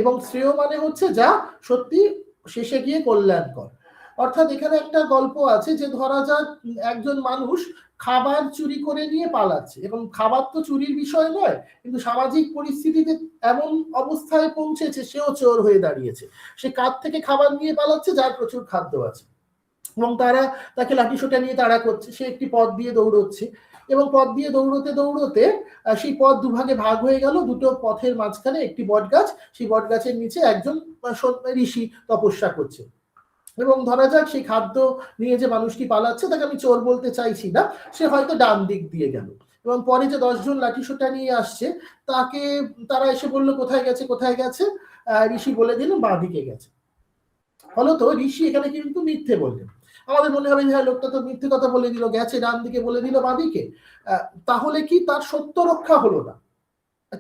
এবং শ্রেয় মানে হচ্ছে যা সত্যি শেষে গিয়ে কল্যাণকর। অর্থাৎ এখানে একটা গল্প আছে যে ধরা যাক একজন মানুষ খাবার চুরি করে নিয়ে পালাচ্ছে, এবং খাবার তো চুরির বিষয় নয়, কিন্তু সামাজিক পরিস্থিতিতে এমন অবস্থায় পৌঁছেছে সেও চোর হয়ে দাঁড়িয়েছে। সে কার থেকে খাবার নিয়ে পালাচ্ছে? যার প্রচুর খাদ্য আছে, এবং তারা তাকে লাঠিসোঁটা নিয়ে তাড়া করছে। সে একটি পথ দিয়ে দৌড়চ্ছে, এবং পথ দিয়ে দৌড়তে দৌড়তে সেই পথ দুভাগে ভাগ হয়ে গেল। দুটো পথের মাঝখানে একটি বট গাছ, সেই বট গাছের নিচে একজন ঋষি তপস্যা করছে। এবং ধরা যাক সেই খাদ্য নিয়ে যে মানুষটি পালাচ্ছে, তাকে আমি চোর বলতে চাইছি না, সে হয়তো ডান দিক দিয়ে গেল, এবং পরে যে 10 জন লাঠিসোঁটা নিয়ে আসছে তারা এসে বললো কোথায় গেছে কোথায় গেছে, ঋষি বলে দিলেন বাঁ দিকে গেছে। ফলত ঋষি এখানে কিন্তু মিথ্যে বললেন। আমাদের মনে হবে যে হ্যাঁ, লোকটা তো মিথ্যে কথা বলে দিল, গেছে ডান দিকে বলে দিল বাঁ দিকে, তাহলে কি তার সত্য রক্ষা হলো না,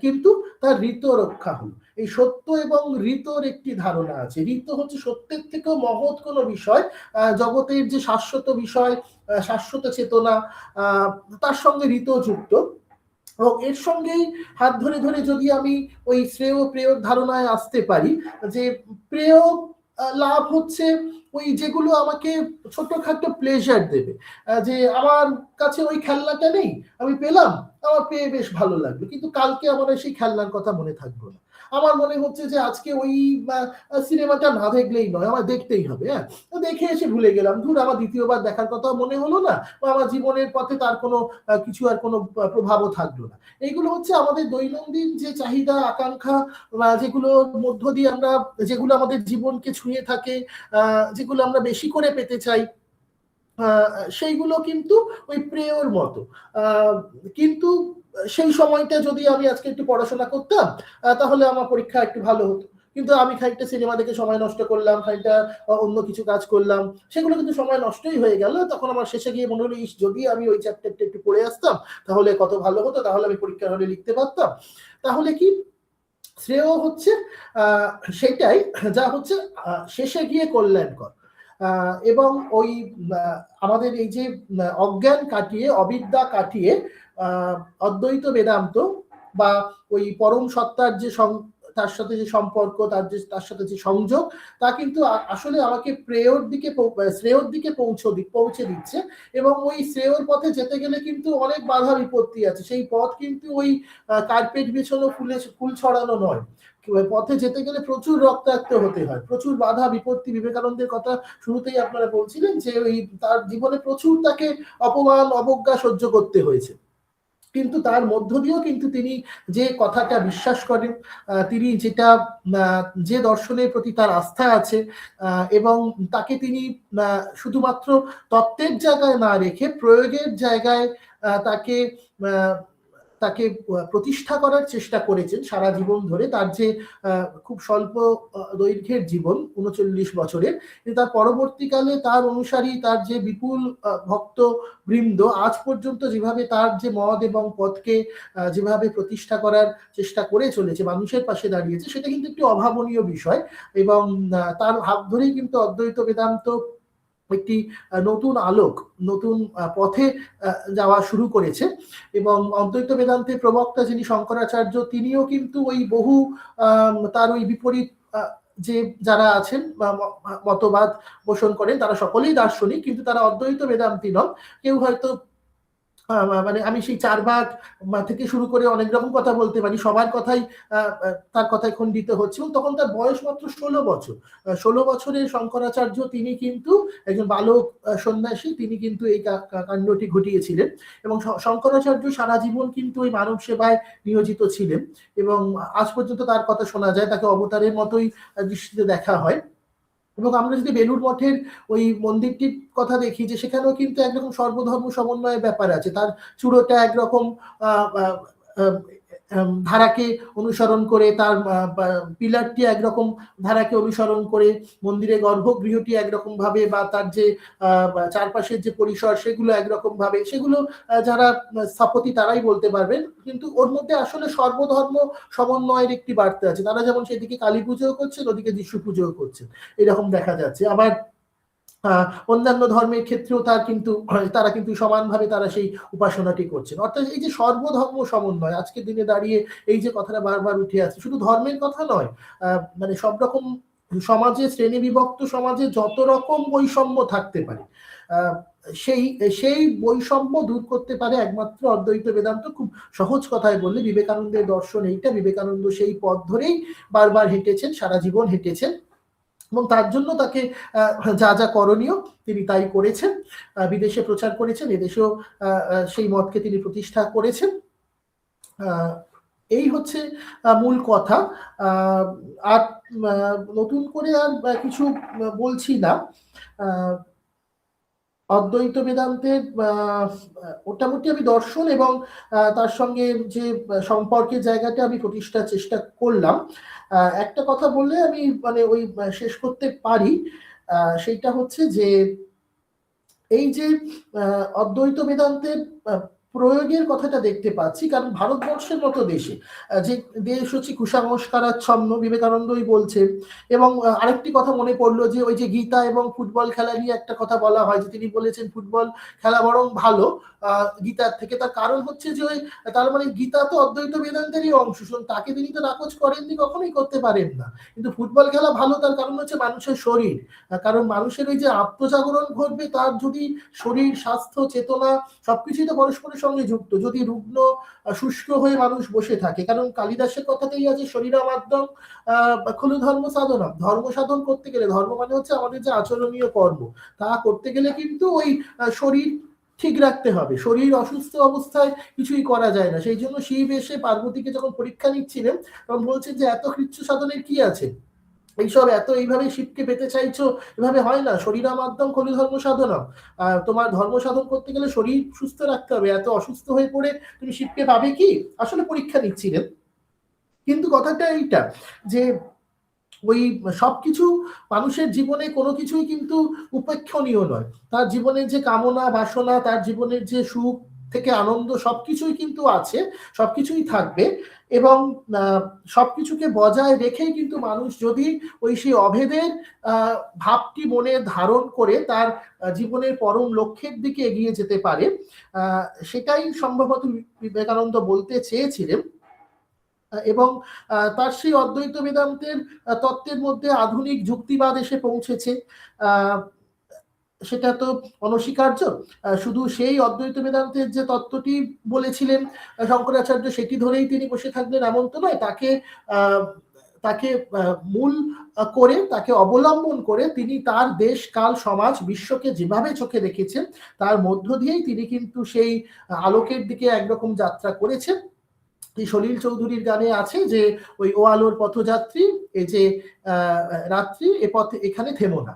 কিন্তু তার ঋত রক্ষা হলো। এই সত্য এবং ঋতর একটি ধারণা আছে। ঋত হচ্ছে সত্যের থেকেও মহৎ কোনো বিষয়, জগতের যে শাশ্বত বিষয়, শাশ্বত চেতনা, তার সঙ্গে ঋত যুক্ত। এবং এর সঙ্গেই হাত ধরে ধরে যদি আমি ওই শ্রেয় প্রেয়র ধারণায় আসতে পারি, যে প্রেয় লাভ হচ্ছে ওই যেগুলো আমাকে ছোটখাটো প্লেজার দেবে, যে আমার কাছে ওই খেলনাটা নেই, আমি পেলাম, আমার পেয়ে বেশ ভালো লাগলো, কিন্তু কালকে আমার সেই খেলনার কথা মনে থাকবে না। আমার মনে হচ্ছে যে আজকে ওই সিনেমাটা না দেখলেই নয়, আমার দেখতেই হবে, হ্যাঁ, দেখে এসে ভুলে গেলাম, ধুর আমার দ্বিতীয়বার দেখার কথা মনে হলো না, বা আমার জীবনের পথে তার কোনো কিছু আর কোনো প্রভাবও থাকলো না। এইগুলো হচ্ছে আমাদের দৈনন্দিন যে চাহিদা আকাঙ্ক্ষা, যেগুলোর মধ্য দিয়ে আমরা, যেগুলো আমাদের জীবনকে ছুঁয়ে থাকে, যেগুলো আমরা বেশি করে পেতে চাই, সেইগুলো কিন্তু ওই প্রেয়র মতো। কিন্তু সেই সময়টা যদি আমি আজকে একটু পড়াশোনা করতাম, তাহলে আমার পরীক্ষা একটু ভালো হতো, কিন্তু আমি খানিকটা সিনেমা দেখে সময় নষ্ট করলাম, খানিকটা অন্য কিছু কাজ করলাম, সেগুলো কিন্তু সময় নষ্টই হয়ে গেল। তখন আমার শেষে গিয়ে মনে হলো, যদি আমি ওই চ্যাপ্টারটা একটু পড়ে আসতাম তাহলে কত ভালো হতো, তাহলে আমি পরীক্ষার হলে লিখতে পারতাম। তাহলে কি শ্রেয় হচ্ছে সেটাই যা হচ্ছে শেষে গিয়ে কল্যাণকর। এবং ওই আমাদের এই যে অজ্ঞান কাটিয়ে, অবিদ্যা কাটিয়ে অদ্বৈত বেদান্ত বা ওই পরম সত্তার যে তার সাথে যে সম্পর্ক, তার সাথে যে সংযোগ, তা কিন্তু আসলে আমাকে শ্রেয়র দিকে পৌঁছে দিচ্ছে। এবং ওই শ্রেয়র পথে যেতে গেলে কিন্তু অনেক বাধা বিপত্তি আছে। সেই পথ কিন্তু ওই কার্পেট বিছানো ফুল ছড়ানো নয়। পথে যেতে গেলে প্রচুর রক্তাক্ত হতে হয়, প্রচুর বাধা বিপত্তি। বিবেকানন্দের কথা শুরুতেই আপনারা বলছিলেন যে ওই তার জীবনে প্রচুর তাকে অপমান অবজ্ঞা সহ্য করতে হয়েছে, কিন্তু তার মধ্য দিয়েও কিন্তু তিনি যে কথাটা বিশ্বাস করেন, তিনি যে দর্শনের প্রতি তার আস্থা আছে, এবং তাকে তিনি শুধুমাত্র তত্ত্বের জায়গায় না রেখে প্রয়োগের জায়গায় তাকে তাকে প্রতিষ্ঠা করার চেষ্টা করেছেন সারা জীবন ধরে। তার যে খুব স্বল্প দৈর্ঘ্যের জীবন ৩৯ বছরের, কিন্তু তার পরবর্তীকালে তার অনুসারী, তার যে বিপুল ভক্ত বৃন্দ আজ পর্যন্ত যেভাবে তার যে মত এবং পথকে যেভাবে প্রতিষ্ঠা করার চেষ্টা করে চলেছে, মানুষের পাশে দাঁড়িয়েছে, সেটা কিন্তু একটি অভাবনীয় বিষয়। এবং তার হাত ধরেই কিন্তু অদ্বৈত বেদান্ত একটি নতুন আলোক, নতুন পথে যাওয়া শুরু করেছে। এবং অদ্বৈত বেদান্তের প্রবক্তা যিনি শঙ্করাচার্য, তিনিও কিন্তু ওই বহু তার ওই বিপরীত যে যারা আছেন মতবাদ পোষণ করেন, তারা সকলেই দার্শনিক, কিন্তু তারা অদ্বৈত বেদান্তি নন। কেউ হয়তো মানে আমি সেই 4 ভাগ থেকে শুরু করে অনেক রকম কথা বলতে পারি, সবার কথাই তার কথায় খণ্ডিত হচ্ছে। এবং তখন তার বয়স মাত্র 16 বছর। 16 বছরের শঙ্করাচার্য, তিনি কিন্তু একজন বালক সন্ন্যাসী, তিনি কিন্তু এই কাণ্ডটি ঘটিয়েছিলেন। এবং শঙ্করাচার্য সারা জীবন কিন্তু ওই মানব সেবায় নিয়োজিত ছিলেন, এবং আজ পর্যন্ত তার কথা শোনা যায়, তাকে অবতারের মতোই দৃষ্টিতে দেখা হয়। এবং আমরা যদি বেলুড় মঠের ওই মন্দিরটির কথা দেখি, যে সেখানেও কিন্তু একরকম সর্বধর্ম সমন্বয়ের ব্যাপার আছে। তার চূড়োটা একরকম ধারাকে অনুসরণ করে, তার পিলারটি একরকম ধারাকে অনুসরণ করে, মন্দিরের গর্ভগৃহটি একরকম ভাবে, বা তার যে চারপাশের যে পরিসর সেগুলো একরকম ভাবে, সেগুলো যারা স্থপতি তারাই বলতে পারবেন। কিন্তু ওর মধ্যে আসলে সর্বধর্ম সমন্বয়ের একটি বার্তা আছে। তারা যেমন সেদিকে কালী পুজোও করছেন, ওদিকে যিশু পুজোও করছেন, এরকম দেখা যাচ্ছে। আবার অন্যান্য ধর্মের ক্ষেত্রেও তারা কিন্তু সমানভাবে তারা সেই উপাসনাটি করছেন। অর্থাৎ এই যে সর্বধর্ম সমন্বয়, আজকের দিনে দাঁড়িয়ে এই যে কথাটা বারবার উঠে আসছে, শুধু ধর্মের কথা নয়, মানে সব রকম সমাজে, শ্রেণী বিভক্ত সমাজে যত রকম বৈষম্য থাকতে পারে, সেই বৈষম্য দূর করতে পারে একমাত্র অদ্বৈত বেদান্ত। খুব সহজ কথায় বললে বিবেকানন্দের দর্শন এইটা। বিবেকানন্দ সেই পথ ধরেই বারবার হেঁটেছেন, সারা জীবন হেঁটেছেন, এবং তার জন্য তাকে যা যা করণীয় তিনি তাই করেছেন। বিদেশে প্রচার করেছেন, এদেশেও সেই মতকে তিনি প্রতিষ্ঠা করেছেন। এই হচ্ছে মূল কথা। আর নতুন করে আর কিছু বলছি না। অদ্বৈত বেদান্তের মোটামুটি আমি দর্শন এবং তার সঙ্গে যে সম্পর্কের জায়গাটা আমি প্রতিষ্ঠার চেষ্টা করলাম। একটা কথা বললে আমি মানে ওই শেষ করতে পারি, সেইটা হচ্ছে যে এই যে অদ্বৈত বেদান্তের প্রয়োগের কথাটা দেখতে পাচ্ছি, কারণ ভারতবর্ষের মতো দেশে, যে দেশ হচ্ছে কুসংস্কারাচ্ছন্ন, বিবেকানন্দই বলছেন। এবং আরেকটি কথা মনে পড়লো, যে ওই যে গীতা এবং ফুটবল খেলা নিয়ে একটা কথা বলা হয়, যে তিনি বলেছেন ফুটবল খেলা বরং ভালো গীতার থেকে। তার কারণ হচ্ছে যে ওই, তার মানে গীতা তো অদ্বৈত বেদান্তেরই অংশ, তাকে তিনি তো নাকচ করেননি, কখনোই করতে পারেন না। কিন্তু ফুটবল খেলা ভালো, তার কারণ হচ্ছে মানুষের শরীর। কারণ মানুষের ওই যে আত্মজাগরণ ঘটবে, তার যদি শরীর, স্বাস্থ্য, চেতনা সবকিছুই তো পরস্পরের সঙ্গে যুক্ত। যদি রুগ্ন শুষ্ক হয়ে মানুষ বসে থাকে, কারণ কালিদাসের কথাতেই আছে শরীরামাদ্যম খলু ধর্ম সাধনা। ধর্ম সাধন করতে গেলে, ধর্ম মানে হচ্ছে আমাদের যে আচরণীয় কর্ম, তা করতে গেলে কিন্তু ওই শরীর ঠিক রাখতে হবে। শরীর অসুস্থ অবস্থায় কিছুই করা যায় না। সেই জন্য শিব এসে পার্বতীকে যখন পরীক্ষা নিচ্ছিলেন, তখন বলছেন যে এত কৃচ্ছ সাধনের কি আছে, এইসব এত এইভাবে শিবকে পেতে চাইছো, এভাবে হয় না। শরীরামাদ্যম খলু ধর্ম সাধনম। তোমার ধর্ম সাধন করতে গেলে শরীর সুস্থ রাখতে হবে। এত অসুস্থ হয়ে পড়ে তুমি শিবকে পাবে কি? আসলে পরীক্ষা নিচ্ছিলেন। কিন্তু কথাটা এইটা, যে ওই সবকিছু মানুষের জীবনে কোনো কিছুই কিন্তু উপেক্ষণীয় নয়। তার জীবনের যে কামনা বাসনা, তার জীবনের যে সুখ থেকে আনন্দ, সবকিছুই কিন্তু আছে, সবকিছুই থাকবে। এবং সবকিছুকে বজায় রেখেই কিন্তু মানুষ যদি ওই সেই অভেদের ভাবটি মনে ধারণ করে তার জীবনের পরম লক্ষ্যের দিকে এগিয়ে যেতে পারে, সেটাই সম্ভবত বিবেকানন্দ বলতে চেয়েছিলেন। এবং তার সেই অদ্বৈত বেদান্তের তত্ত্বের মধ্যে আধুনিক যুক্তিবাদ এসে পৌঁছেছে, সেটা তো অনস্বীকার্য। শুধু সেই অদ্বৈত বেদান্তের যে তত্ত্বটি বলেছিলেন শঙ্করাচার্য, সেটি ধরেই তিনি বসে থাকবেন এমন তো নয়। তাকে মূল করে, তাকে অবলম্বন করে তিনি তার দেশ, কাল, সমাজ, বিশ্বকে যেভাবে চোখে দেখেছেন, তার মধ্য দিয়েই তিনি কিন্তু সেই আলোকের দিকে একরকম যাত্রা করেছেন। এই সলিল চৌধুরীর গানে আছে যে ওই ও আলোর পথযাত্রী, এই যে রাত্রি, এ পথে এখানে থেমো না।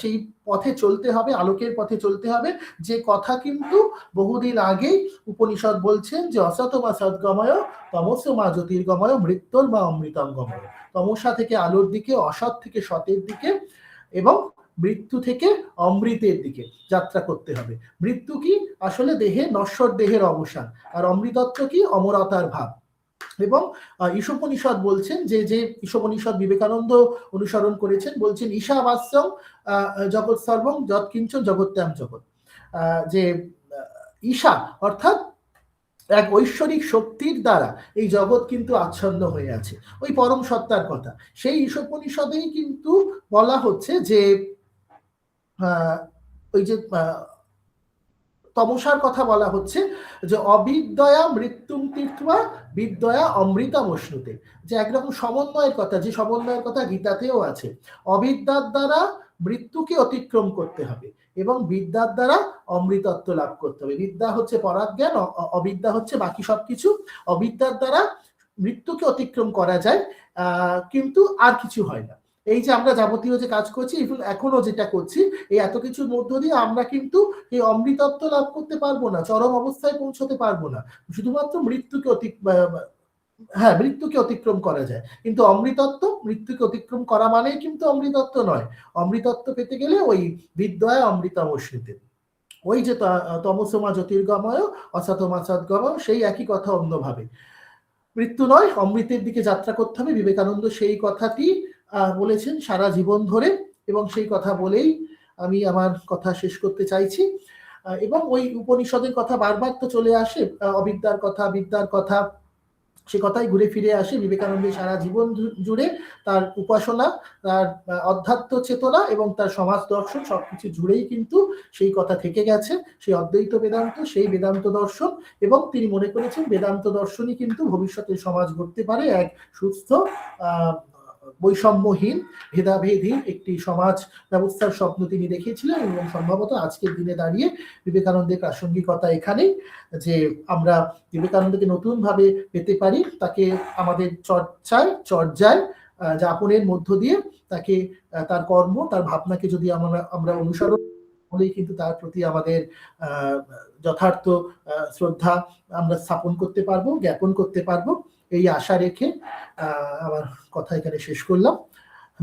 সেই পথে চলতে হবে, আলোকের পথে চলতে হবে, যে কথা কিন্তু বহুদিন আগেই উপনিষদ বলছেন যে অসতমা সদ্গময় তমসমা জ্যোতির্গময় মৃত্যুর বা অমৃতম গময়। তমসা থেকে আলোর দিকে, অসৎ থেকে সতের দিকে এবং মৃত্যু থেকে অমৃতের দিকে যাত্রা করতে হবে। মৃত্যু কি? আসলে দেহে নশ্বর দেহের অবসান, আর অমৃতত্ব কি? অমরতার ভাব। এবং ঈশোপনিষদ বলছেন যে ঈশোপনিষদ বিবেকানন্দ অনুসরণ করেছেন, বলছেন ঈশাবাস্যম জগৎ সর্বং যৎকিঞ্চন জগত্যাম জগৎ। যে ঈশা অর্থাৎ এক ঐশ্বরিক শক্তির দ্বারা এই জগৎ কিন্তু আচ্ছন্ন হয়ে আছে, ওই পরম সত্তার কথা। সেই ঈশোপনিষদেই কিন্তু বলা হচ্ছে যে ওই যে তমসার কথা বলা হচ্ছে যে অবিদ্যয়া মৃত্যুম তীর্থা বিদ্যয়া অমৃতমশ্নুতে, যে একরকম সমন্বয়ের কথা, যে সমন্বয়ের কথা গীতাতেও আছে। অবিদ্যার দ্বারা মৃত্যুকে অতিক্রম করতে হবে এবং বিদ্যার দ্বারা অমৃতত্ব লাভ করতে হবে। বিদ্যা হচ্ছে পরাজ্ঞান, অবিদ্যা হচ্ছে বাকি সবকিছু। অবিদ্যার দ্বারা মৃত্যুকে অতিক্রম করা যায়, কিন্তু আর কিছু হয় না। এই যে আমরা যাবতীয় যে কাজ করছি, এখনো যেটা করছি, এই এত কিছুর মধ্য দিয়ে আমরা কিন্তু এই অমৃতত্ব লাভ করতে পারবো না, চরম অবস্থায় পৌঁছতে পারবো না। শুধুমাত্র মৃত্যুকে অতিক্রম করা যায়, কিন্তু অমৃতত্ব, মৃত্যুকে অতিক্রম করা মানেই কিন্তু অমৃতত্ব নয়। অমৃতত্ব পেতে গেলে ওই বিদ্যায় অমৃতাবশ্রিতে, ওই যে তমসমা জ্যোতির্গময় অসতমা সদ্গময়, সেই একই কথা অন্যভাবে। মৃত্যু নয়, অমৃতের দিকে যাত্রা করতে হবে। বিবেকানন্দ সেই কথাটি বলেছেন সারা জীবন ধরে, এবং সেই কথা বলেই আমি আমার কথা শেষ করতে চাইছি। এবং ওই উপনিষদের কথা বারবার তো চলে আসে, অবিদ্যার কথা, বিদ্যার কথা, সে কথাই ঘুরে ফিরে আসে। বিবেকানন্দের সারা জীবন জুড়ে তার উপাসনা, তার অধ্যাত্ম চেতনা এবং তার সমাজ দর্শন সবকিছু জুড়েই কিন্তু সেই কথা থেকে গেছে, সেই অদ্বৈত বেদান্ত, সেই বেদান্ত দর্শন। এবং তিনি মনে করেছেন বেদান্ত দর্শনই কিন্তু ভবিষ্যতের সমাজ গড়তে পারে, এক সুস্থ বৈষম্যহীন ভেদাভেদহীন একটি সমাজ ব্যবস্থার স্বপ্ন তিনি দেখেছিলেন। এবং সম্ভবত আজকের দিনে দাঁড়িয়ে বিবেকানন্দের প্রাসঙ্গিকতা এখানেই, যে আমরা বিবেকানন্দকে নতুন ভাবে পেতে পারি, তাকে আমাদের চর্যায় যাপনের মধ্য দিয়ে, তাকে তার কর্ম, তার ভাবনাকে যদি আমরা অনুসরণ হলেই কিন্তু তার প্রতি আমাদের যথার্থ শ্রদ্ধা আমরা স্থাপন করতে পারবো, জ্ঞাপন করতে পারবো। এই আশা রেখে আমার কথা এখানে শেষ করলাম।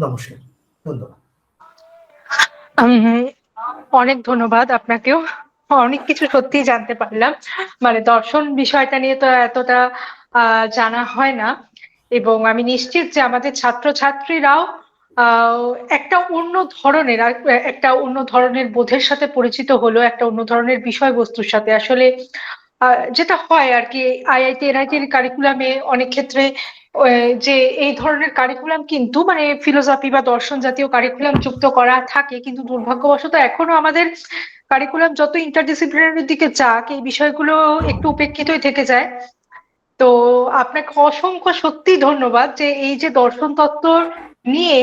নমস্কার, ধন্যবাদ। অনেক ধন্যবাদ আপনাকেও। অনেক কিছু সত্যি জানতে পারলাম, মানে দর্শন বিষয়টা নিয়ে তো এতটা জানা হয় না। এবং আমি নিশ্চিত যে আমাদের ছাত্রছাত্রীরাও একটা অন্য ধরনের বোধের সাথে পরিচিত হলো, একটা অন্য ধরনের বিষয়বস্তুর সাথে। আসলে যেটা হয় আর কি, আইআইটি এনআইটির কারিকুলামে অনেক ক্ষেত্রে যে এই ধরনের কারিকুলাম কিন্তু মানে ফিলোসফি বা দর্শন জাতীয় কারিকুলাম যুক্ত করা থাকে, কিন্তু দুর্ভাগ্যবশত এখনো আমাদের কারিকুলাম যত ইন্টারডিসিপ্লিনারির দিকে যাক, এই বিষয়গুলো একটু উপেক্ষিতই থেকে যায়। তো আপনাকে অসংখ্য সত্যি ধন্যবাদ যে এই যে দর্শন তত্ত্ব নিয়ে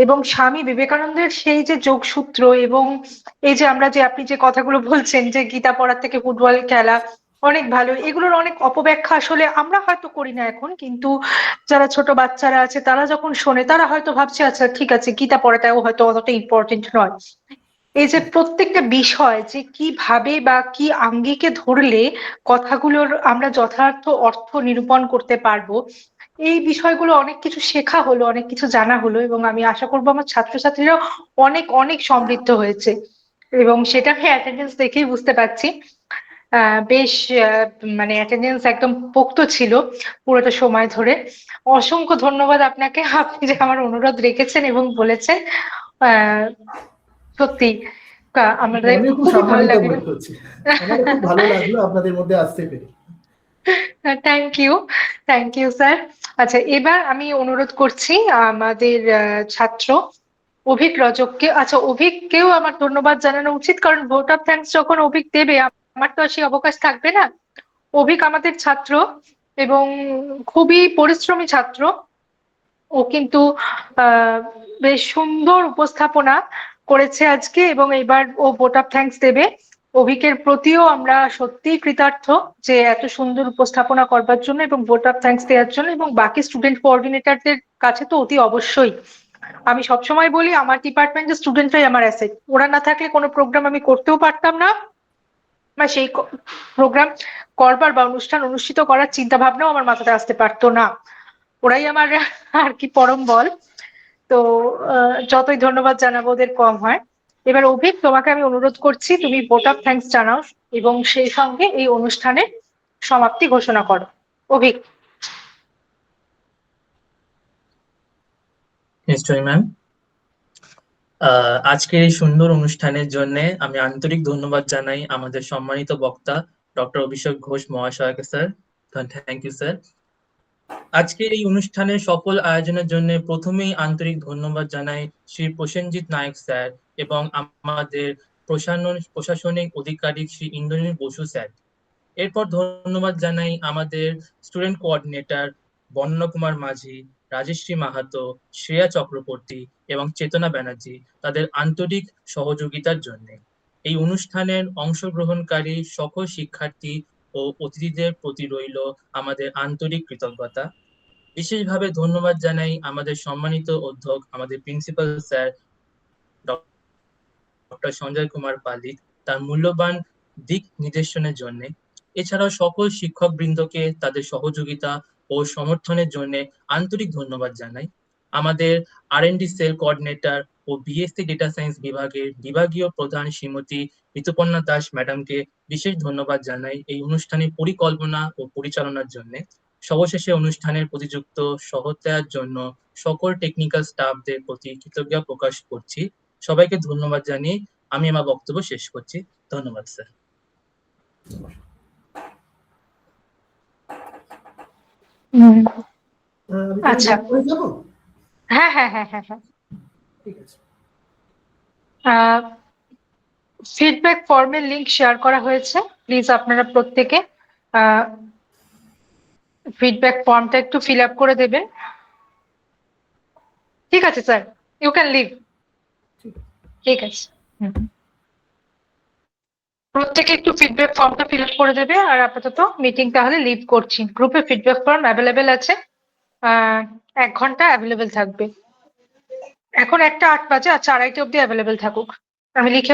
এবং স্বামী বিবেকানন্দের সেই যে যোগসূত্র, এবং এই যে আপনি যে কথাগুলো বলছেন যে গীতা পড়ার থেকে ফুটবল খেলা অনেক ভালো, এগুলোর অনেক অপব্যাখ্যা আসলে আমরা হয়তো করি না এখন, কিন্তু যারা ছোট বাচ্চারা আছে তারা যখন শোনে তারা হয়তো ভাবছে আচ্ছা ঠিক আছে, গীতা পড়াটাও হয়তো অতটা ইম্পর্টেন্ট নয়। এই যে প্রত্যেকটা বিষয় যে কিভাবে বা কি আঙ্গিকে ধরলে কথাগুলোর আমরা যথার্থ অর্থ নিরূপণ করতে পারবো, এই বিষয়গুলো অনেক কিছু শেখা হলো, অনেক কিছু জানা হলো। এবং আমি আশা করবো আমার ছাত্রছাত্রীরা অনেক অনেক সমৃদ্ধ হয়েছে, এবং সেটা আমি অ্যাটেন্ডেন্স দেখেই বুঝতে পারছি। বেশ মানে অ্যাটেন্ডেন্স একদম পোক্ত ছিল পুরোটা সময় ধরে। অসংখ্য ধন্যবাদ আপনাকে, আপনি যে আমার অনুরোধ রেখেছেন এবং বলেছেন। আহ সত্যি আমাদের আমিও খুব খুবই ভালো সম্মানিত লাগলো। বোধ করছি, আমারও খুব ভালো লাগলো আপনাদের মধ্যে আসতে পেরে। Thank you sir. আচ্ছা, এবার আমি অনুরোধ করছি আমাদের ছাত্র অভিক রজককে। আচ্ছা, অভিককেও আমার ধন্যবাদ জানানো উচিত, কারণ ভোট অফ থ্যাঙ্কস যখন অভিক দেবে আমার তো আর সেই অবকাশ থাকবে না। অভিক আমাদের ছাত্র এবং খুবই পরিশ্রমী ছাত্র। ও কিন্তু বেশ সুন্দর উপস্থাপনা করেছে আজকে, এবং এবার ও ভোট অফ থ্যাঙ্কস দেবে। অভিকের প্রতিও আমরা সত্যিই কৃতার্থ যে এত সুন্দর উপস্থাপনা করবার জন্য এবং ভোট অফ থ্যাঙ্কস দেওয়ার জন্য, এবং বাকি স্টুডেন্ট কোঅর্ডিনেটরদের কাছে তো অতি অবশ্যই। আমি সবসময় বলি আমার ডিপার্টমেন্টের স্টুডেন্টরাই আমার অ্যাসেট, ওরা না থাকলে কোনো প্রোগ্রাম আমি করতেও পারতাম না, বা সেই প্রোগ্রাম করবার বা অনুষ্ঠান অনুষ্ঠিত করার চিন্তা ভাবনাও আমার মাথাতে আসতে পারতো না। ওরাই আমার আর কি পরম বল। তো যতই ধন্যবাদ জানাবো ওদের কম হয়। এবার অভিক, তোমাকে আমি অনুরোধ করছি তুমি ভোট অফ থ্যাঙ্কস জানাও এবং সেই সঙ্গে এই অনুষ্ঠানের সমাপ্তি ঘোষণা করো। অভিক। নিশ্চয়ই ম্যাম। আজকের এই সুন্দর অনুষ্ঠানের জন্য আমি আন্তরিক ধন্যবাদ জানাই আমাদের সম্মানিত বক্তা ডক্টর অভিষেক ঘোষ মহাশয়কে স্যার। Thank you sir. আজকের এই অনুষ্ঠানের সফল আয়োজনের জন্য প্রথমেই আন্তরিক ধন্যবাদ জানাই শ্রী প্রসেনজিৎ নায়ক স্যার এবং আমাদের প্রশাসনিক অধিকারিক শ্রী ইন্দ্রনীল বসু স্যার। এরপর ধন্যবাদ জানাই আমাদের স্টুডেন্ট কোঅর্ডিনেটর বর্ণ কুমার মাঝি, রাজশ্রী মাহাতো, শ্রেয়া চক্রবর্তী এবং চেতনা ব্যানার্জি তাদের আন্তরিক সহযোগিতার জন্য। এই অনুষ্ঠানের অংশগ্রহণকারী সকল শিক্ষার্থী ও অতিথিদের প্রতি রইল আমাদের আন্তরিক কৃতজ্ঞতা। বিশেষভাবে ধন্যবাদ জানাই আমাদের সম্মানিত অধ্যক্ষ, আমাদের principal sir doctor Sanjay Kumar পালিত তার মূল্যবান দিক নির্দেশনের জন্য। এছাড়াও সকল শিক্ষক বৃন্দকে তাদের সহযোগিতা ও সমর্থনের জন্য আন্তরিক ধন্যবাদ জানাই। আমাদের R&D সেল কোঅর্ডিনেটর ও বিএসসি ডেটা সায়েন্স বিভাগের বিভাগীয় প্রধান শ্রীমতী ঋতুপর্ণা দাস ম্যাডামকে বিশেষ ধন্যবাদ জানাই এই অনুষ্ঠানের পরিকল্পনা ও পরিচালনার জন্য। সবশেষে অনুষ্ঠানের প্রতিযুক্ত সহায়তার জন্য সকল টেকনিক্যাল স্টাফদের প্রতি কৃতজ্ঞতা প্রকাশ করছি। সবাইকে ধন্যবাদ জানিয়ে আমি আমার বক্তব্য শেষ করছি। ধন্যবাদ স্যার। আচ্ছা, হ্যাঁ হ্যাঁ হ্যাঁ হ্যাঁ হ্যাঁ। ঠিক আছে। ফিডব্যাক ফর্মের লিংক শেয়ার করা হয়েছে, প্লিজ আপনারা প্রত্যেকে ফিডব্যাক ফর্মটা একটু ফিল আপ করে দেবেন। ঠিক আছে স্যার, ইউ ক্যান লিভ। ঠিক আছে, প্রত্যেকে একটু ফিডব্যাক ফর্মটা ফিল আপ করে দেবে। আর আপাতত মিটিং তাহলে লিভ করছি। গ্রুপে ফিডব্যাক ফর্ম অ্যাভেলেবেল আছে, 1 ঘন্টা অ্যাভেলেবেল থাকবে। এখন 1টা 8 বাজে, আচ্ছা 2:30 অব্দি অ্যাভেলেবেল থাকুক, আমি লিখে